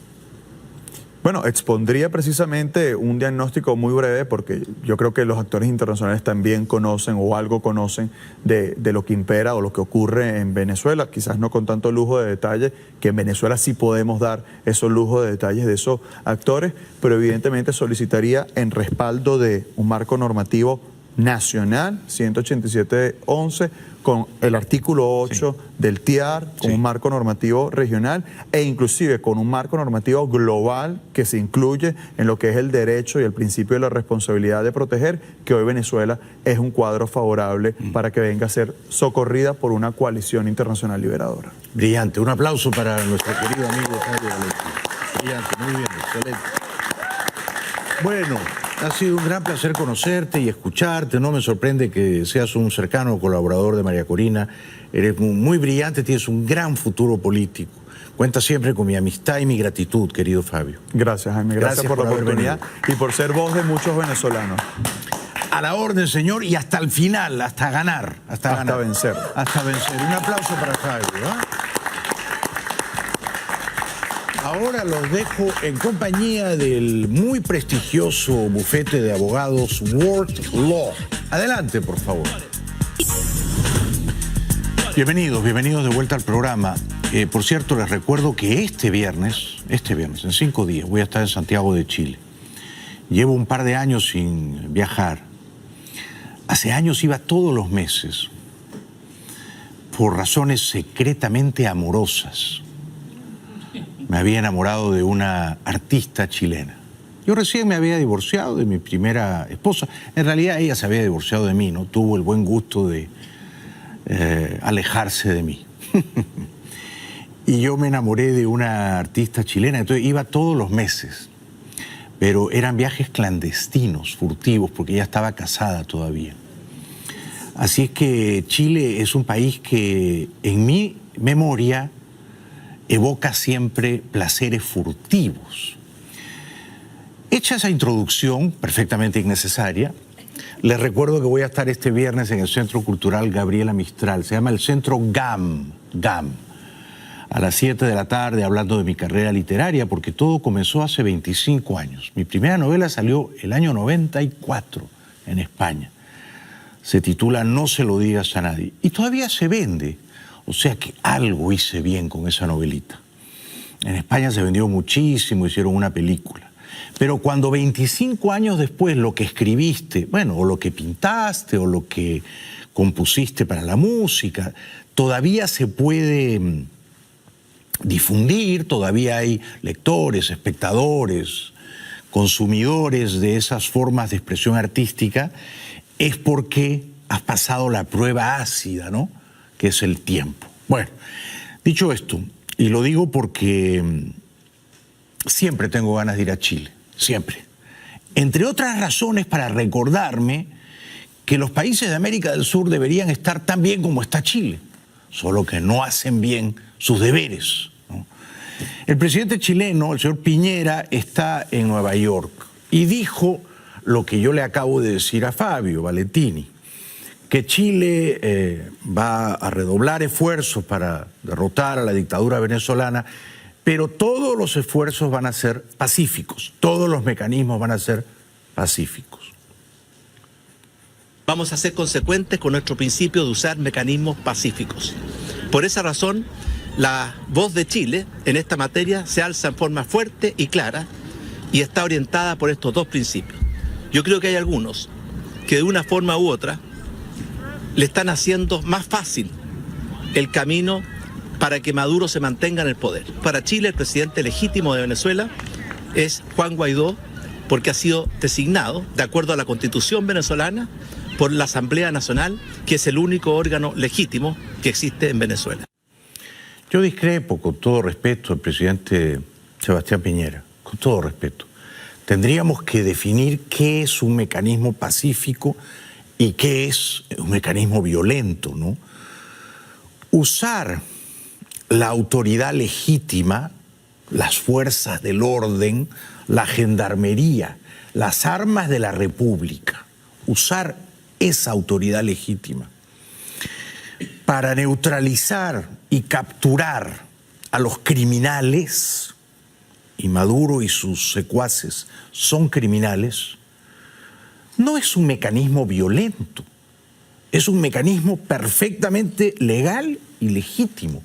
Bueno, expondría precisamente un diagnóstico muy breve, porque yo creo que los actores internacionales también conocen o algo conocen de lo que impera o lo que ocurre en Venezuela, quizás no con tanto lujo de detalle, que en Venezuela sí podemos dar esos lujos de detalles de esos actores, pero evidentemente solicitaría en respaldo de un marco normativo nacional, 187.11, con el artículo 8 del TIAR, con un marco normativo regional e inclusive con un marco normativo global que se incluye en lo que es el derecho y el principio de la responsabilidad de proteger, que hoy Venezuela es un cuadro favorable para que venga a ser socorrida por una coalición internacional liberadora. Brillante. Un aplauso para nuestro querido amigo Fabio Valentini. Brillante, muy bien, excelente. Bueno, ha sido un gran placer conocerte y escucharte. No me sorprende que seas un cercano colaborador de María Corina. Eres muy brillante, tienes un gran futuro político. Cuenta siempre con mi amistad y mi gratitud, querido Fabio. Gracias, Jaime. Gracias por la oportunidad y por ser voz de muchos venezolanos. A la orden, señor, y hasta el final, hasta ganar. Hasta vencer. Hasta vencer. Un aplauso para Fabio, ¿eh? Ahora los dejo en compañía del muy prestigioso bufete de abogados World Law. Adelante, por favor. Bienvenidos de vuelta al programa. Por cierto, les recuerdo que este viernes, en 5 días, voy a estar en Santiago de Chile. Llevo un par de años sin viajar. Hace años iba todos los meses, por razones secretamente amorosas. Me había enamorado de una artista chilena. Yo recién me había divorciado de mi primera esposa. En realidad ella se había divorciado de mí, no tuvo el buen gusto de alejarse de mí. Y yo me enamoré de una artista chilena, entonces iba todos los meses. Pero eran viajes clandestinos, furtivos, porque ella estaba casada todavía. Así es que Chile es un país que en mi memoria evoca siempre placeres furtivos. Hecha esa introducción, perfectamente innecesaria, les recuerdo que voy a estar este viernes en el Centro Cultural Gabriela Mistral. Se llama el Centro GAM, a las 7 de la tarde, hablando de mi carrera literaria, porque todo comenzó hace 25 años. Mi primera novela salió el año 94 en España. Se titula No se lo digas a nadie. Y todavía se vende. O sea que algo hice bien con esa novelita. En España se vendió muchísimo, hicieron una película. Pero cuando 25 años después lo que escribiste, bueno, o lo que pintaste, o lo que compusiste para la música, todavía se puede difundir, todavía hay lectores, espectadores, consumidores de esas formas de expresión artística, es porque has pasado la prueba ácida, ¿no?, que es el tiempo. Bueno, dicho esto, y lo digo porque siempre tengo ganas de ir a Chile, siempre. Entre otras razones para recordarme que los países de América del Sur deberían estar tan bien como está Chile, solo que no hacen bien sus deberes, ¿no? El presidente chileno, el señor Piñera, está en Nueva York y dijo lo que yo le acabo de decir a Fabio Valentini, que Chile va a redoblar esfuerzos para derrotar a la dictadura venezolana, pero todos los esfuerzos van a ser pacíficos, todos los mecanismos van a ser pacíficos. Vamos a ser consecuentes con nuestro principio de usar mecanismos pacíficos. Por esa razón, la voz de Chile en esta materia se alza en forma fuerte y clara y está orientada por estos dos principios. Yo creo que hay algunos que de una forma u otra le están haciendo más fácil el camino para que Maduro se mantenga en el poder. Para Chile, el presidente legítimo de Venezuela es Juan Guaidó, porque ha sido designado, de acuerdo a la Constitución venezolana, por la Asamblea Nacional, que es el único órgano legítimo que existe en Venezuela. Yo discrepo, con todo respeto, al presidente Sebastián Piñera, con todo respeto. Tendríamos que definir qué es un mecanismo pacífico y qué es un mecanismo violento, ¿no? Usar la autoridad legítima, las fuerzas del orden, la gendarmería, las armas de la República, usar esa autoridad legítima para neutralizar y capturar a los criminales, y Maduro y sus secuaces son criminales, no es un mecanismo violento, es un mecanismo perfectamente legal y legítimo.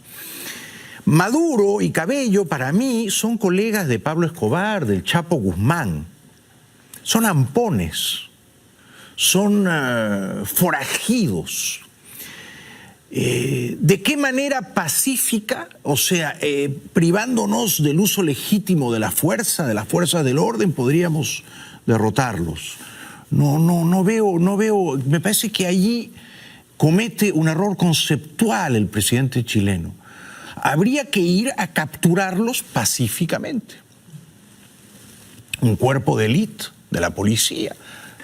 Maduro y Cabello, para mí, son colegas de Pablo Escobar, del Chapo Guzmán, son ampones, son forajidos. ¿De qué manera pacífica, o sea, privándonos del uso legítimo de las fuerzas del orden, podríamos derrotarlos? No veo, me parece que allí comete un error conceptual el presidente chileno. Habría que ir a capturarlos pacíficamente. Un cuerpo de élite de la policía,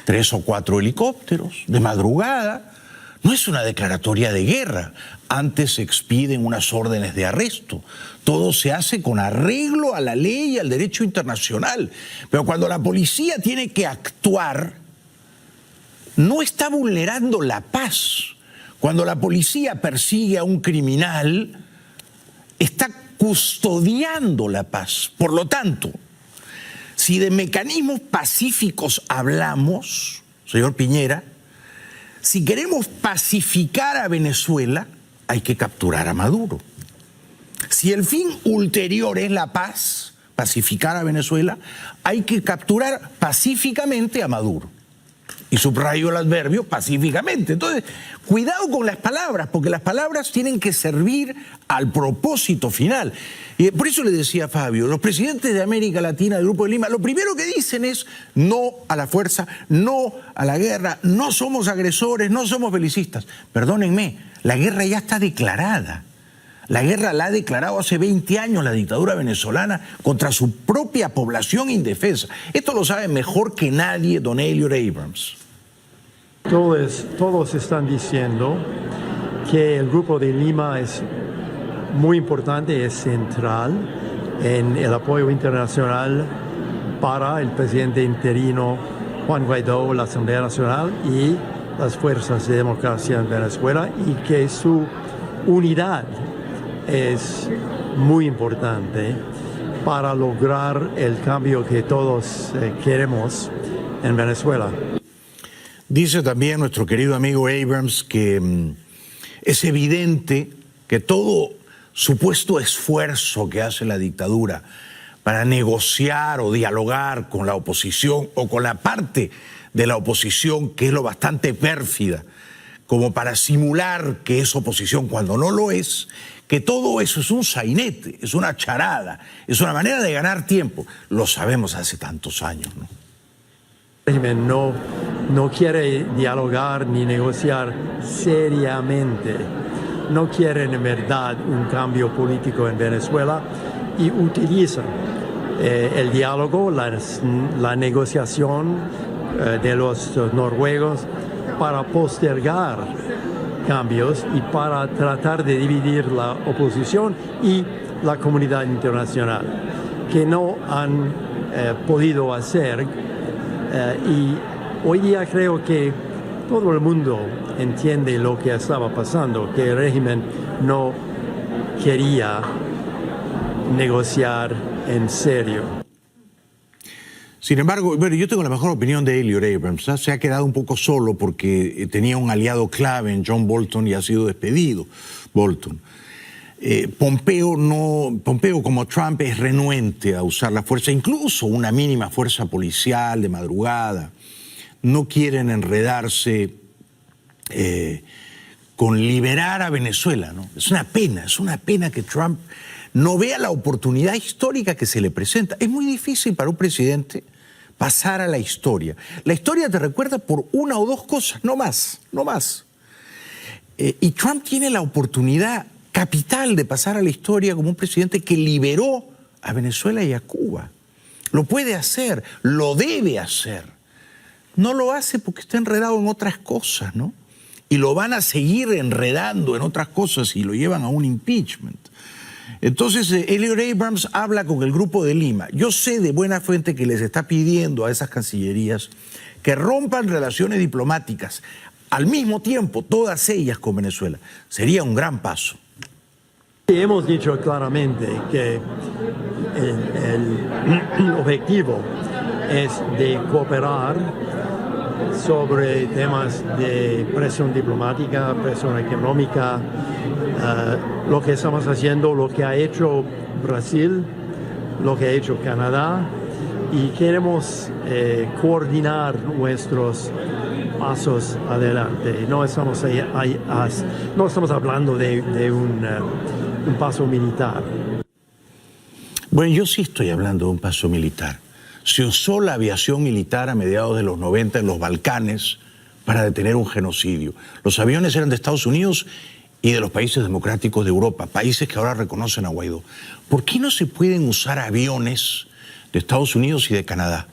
3 o 4 helicópteros, de madrugada. No es una declaratoria de guerra. Antes se expiden unas órdenes de arresto. Todo se hace con arreglo a la ley y al derecho internacional. Pero cuando la policía tiene que actuar, no está vulnerando la paz. Cuando la policía persigue a un criminal, está custodiando la paz. Por lo tanto, si de mecanismos pacíficos hablamos, señor Piñera, si queremos pacificar a Venezuela, hay que capturar a Maduro. Si el fin ulterior es la paz, pacificar a Venezuela, hay que capturar pacíficamente a Maduro. Y subrayo el adverbio pacíficamente. Entonces, cuidado con las palabras, porque las palabras tienen que servir al propósito final. Y por eso le decía a Fabio, los presidentes de América Latina, del Grupo de Lima, lo primero que dicen es no a la fuerza, no a la guerra, no somos agresores, no somos belicistas. Perdónenme, la guerra ya está declarada. La guerra la ha declarado hace 20 años la dictadura venezolana contra su propia población indefensa. Esto lo sabe mejor que nadie don Elliott Abrams. Todos están diciendo que el Grupo de Lima es muy importante, es central en el apoyo internacional para el presidente interino Juan Guaidó, la Asamblea Nacional y las fuerzas de democracia en Venezuela, y que su unidad es muy importante para lograr el cambio que todos queremos en Venezuela. Dice también nuestro querido amigo Abrams que es evidente que todo supuesto esfuerzo que hace la dictadura para negociar o dialogar con la oposición o con la parte de la oposición, que es lo bastante pérfida, como para simular que es oposición cuando no lo es, que todo eso es un sainete, es una charada, es una manera de ganar tiempo. Lo sabemos hace tantos años, ¿no? El régimen no quiere dialogar ni negociar seriamente. No quieren en verdad un cambio político en Venezuela y utilizan el diálogo, la negociación de los noruegos para postergar cambios y para tratar de dividir la oposición y la comunidad internacional, que no han podido hacer. Y hoy día creo que todo el mundo entiende lo que estaba pasando, que el régimen no quería negociar en serio. Sin embargo, bueno, yo tengo la mejor opinión de Elliott Abrams. Se ha quedado un poco solo porque tenía un aliado clave en John Bolton y ha sido despedido Bolton. Pompeo, como Trump, es renuente a usar la fuerza, incluso una mínima fuerza policial de madrugada. No quieren enredarse con liberar a Venezuela, ¿no? Es una pena que Trump no vea la oportunidad histórica que se le presenta. Es muy difícil para un presidente pasar a la historia. La historia te recuerda por una o dos cosas, no más. Y Trump tiene la oportunidad capital de pasar a la historia como un presidente que liberó a Venezuela y a Cuba. Lo puede hacer, lo debe hacer. No lo hace porque está enredado en otras cosas, ¿no? Y lo van a seguir enredando en otras cosas y lo llevan a un impeachment. Entonces, Elliot Abrams habla con el Grupo de Lima. Yo sé de buena fuente que les está pidiendo a esas cancillerías que rompan relaciones diplomáticas, al mismo tiempo, todas ellas con Venezuela. Sería un gran paso. Hemos dicho claramente que el objetivo es de cooperar sobre temas de presión diplomática, presión económica, lo que estamos haciendo, lo que ha hecho Brasil, lo que ha hecho Canadá, y queremos coordinar nuestros pasos adelante. No estamos hablando de un paso militar. Bueno, yo sí estoy hablando de un paso militar. Se usó la aviación militar a mediados de los 90 en los Balcanes para detener un genocidio. Los aviones eran de Estados Unidos y de los países democráticos de Europa, países que ahora reconocen a Guaidó. ¿Por qué no se pueden usar aviones de Estados Unidos y de Canadá,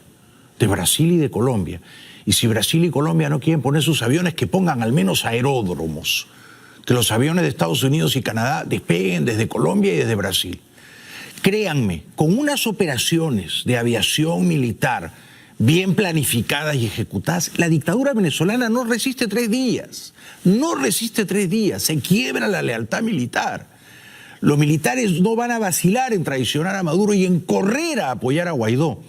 de Brasil y de Colombia? Y si Brasil y Colombia no quieren poner sus aviones, que pongan al menos aeródromos, que los aviones de Estados Unidos y Canadá despeguen desde Colombia y desde Brasil. Créanme, con unas operaciones de aviación militar bien planificadas y ejecutadas, la dictadura venezolana no resiste 3 días. No resiste 3 días. Se quiebra la lealtad militar. Los militares no van a vacilar en traicionar a Maduro y en correr a apoyar a Guaidó.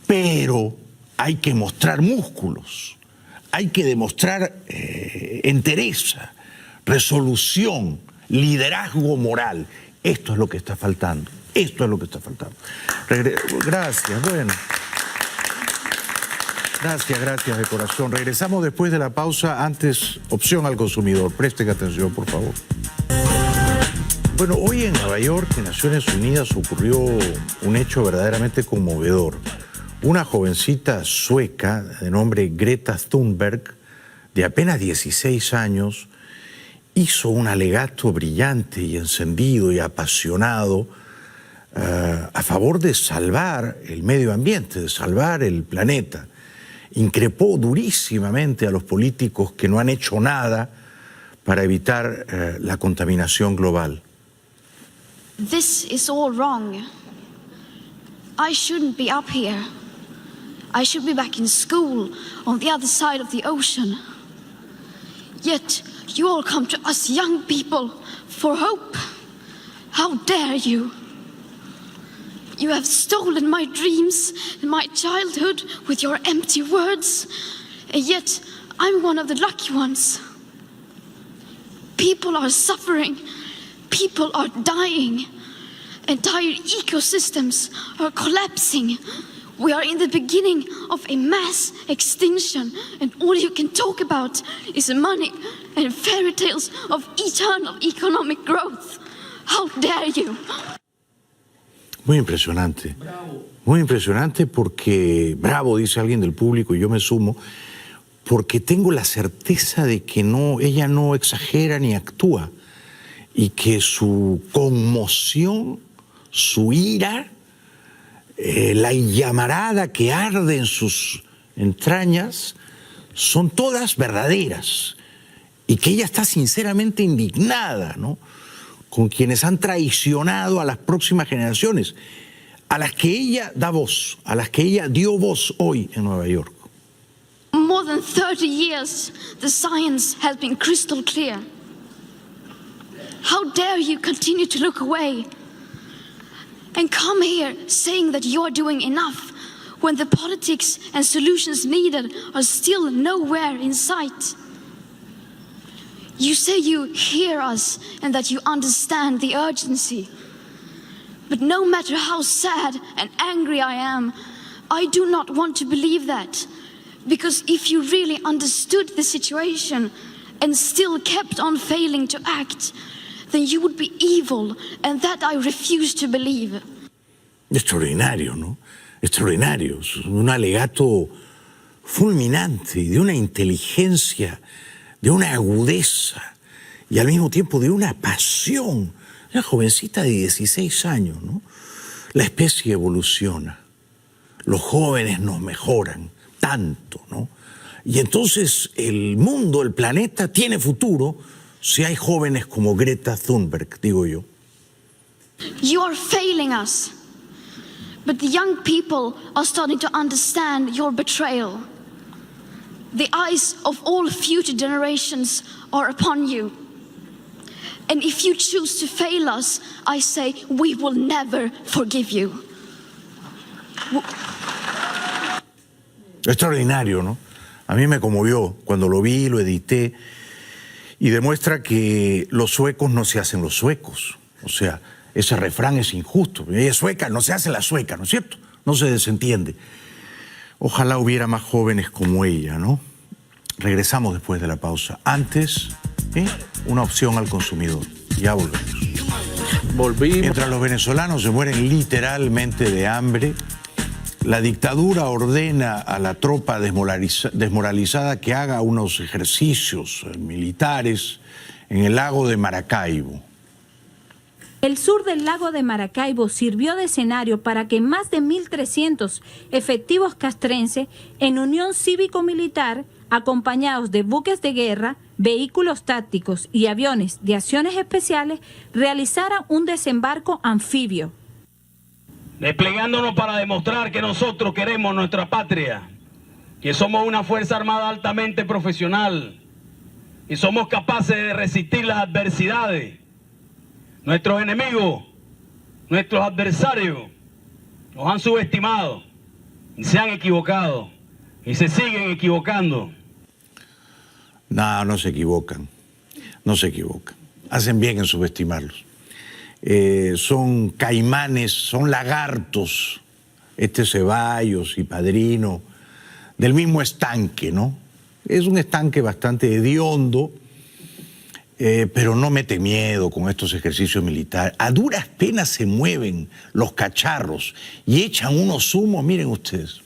Pero hay que mostrar músculos. Hay que demostrar entereza, resolución, liderazgo moral. Esto es lo que está faltando. Esto es lo que está faltando. Gracias, bueno. Gracias de corazón. Regresamos después de la pausa. Antes, opción al consumidor. Presten atención, por favor. Bueno, hoy en Nueva York, en Naciones Unidas, ocurrió un hecho verdaderamente conmovedor. Una jovencita sueca de nombre Greta Thunberg, de apenas 16 años, hizo un alegato brillante y encendido y apasionado a favor de salvar el medio ambiente, de salvar el planeta. Increpó durísimamente a los políticos que no han hecho nada para evitar la contaminación global. This is all wrong. I shouldn't be up here. I should be back in school on the other side of the ocean. Yet you all come to us young people for hope. How dare you? You have stolen my dreams and my childhood with your empty words, and yet I'm one of the lucky ones. People are suffering, people are dying, entire ecosystems are collapsing. We are in the beginning of a mass extinction, and all you can talk about is money and fairy tales of eternal economic growth. How dare you? Muy impresionante porque, bravo, dice alguien del público y yo me sumo, porque tengo la certeza de que ella no exagera ni actúa y que su conmoción, su ira, la llamarada que arde en sus entrañas son todas verdaderas y que ella está sinceramente indignada, ¿no?, con quienes han traicionado a las próximas generaciones, a las que ella da voz, a las que ella dio voz hoy en Nueva York. More than 30 years, the science has been crystal clear. How dare you continue to look away and come here saying that you are doing enough when the politics and solutions needed are still nowhere in sight? You say you hear us and that you understand the urgency. But no matter how sad and angry I am, I do not want to believe that. Because if you really understood the situation and still kept on failing to act, then you would be evil, and that I refuse to believe. Extraordinario, ¿no? Extraordinario. Un alegato fulminante, de una inteligencia, de una agudeza y al mismo tiempo de una pasión. Una jovencita de 16 años, ¿no? La especie evoluciona, los jóvenes nos mejoran tanto, ¿no? Y entonces el mundo, el planeta, tiene futuro si hay jóvenes como Greta Thunberg, digo yo. You are failing us, but the young people are starting to understand your betrayal. The eyes of all future generations are upon you. And if you choose to fail us, I say we will never forgive you. Extraordinario, ¿no? A mí me conmovió cuando lo vi, lo edité, y demuestra que los suecos no se hacen los suecos. O sea, ese refrán es injusto. Ella es sueca, no se hace la sueca, ¿no es cierto? No se desentiende. Ojalá hubiera más jóvenes como ella, ¿no? Regresamos después de la pausa. Antes, una opción al consumidor. Ya volvemos. Mientras los venezolanos se mueren literalmente de hambre, la dictadura ordena a la tropa desmoralizada que haga unos ejercicios militares en el lago de Maracaibo. El sur del lago de Maracaibo sirvió de escenario para que más de 1.300 efectivos castrenses en unión cívico-militar, acompañados de buques de guerra, vehículos tácticos y aviones de acciones especiales, realizaran un desembarco anfibio. Desplegándonos para demostrar que nosotros queremos nuestra patria, que somos una fuerza armada altamente profesional y somos capaces de resistir las adversidades. Nuestros enemigos, nuestros adversarios, nos han subestimado y se han equivocado y se siguen equivocando. No se equivocan, no se equivocan. Hacen bien en subestimarlos. Son caimanes, son lagartos, Ceballos y Padrino, del mismo estanque, ¿no? Es un estanque bastante hediondo, pero no mete miedo con estos ejercicios militares. A duras penas se mueven los cacharros y echan unos humos, miren ustedes.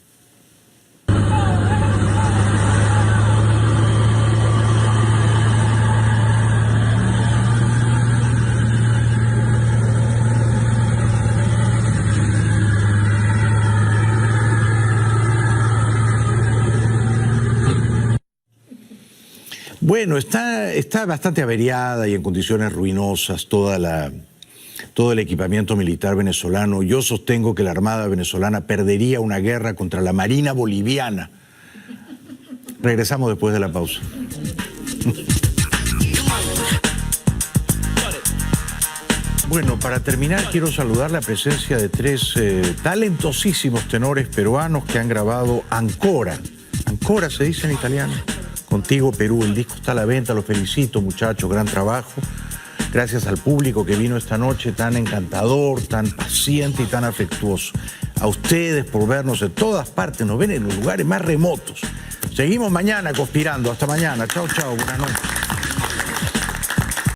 Bueno, está bastante averiada y en condiciones ruinosas todo el equipamiento militar venezolano. Yo sostengo que la Armada venezolana perdería una guerra contra la Marina boliviana. Regresamos después de la pausa. Bueno, para terminar quiero saludar la presencia de tres talentosísimos tenores peruanos que han grabado Ancora. Ancora se dice en italiano. Contigo, Perú, el disco está a la venta, los felicito, muchachos, gran trabajo. Gracias al público que vino esta noche tan encantador, tan paciente y tan afectuoso. A ustedes por vernos en todas partes, nos ven en los lugares más remotos. Seguimos mañana conspirando, hasta mañana. Chao, chao, buenas noches.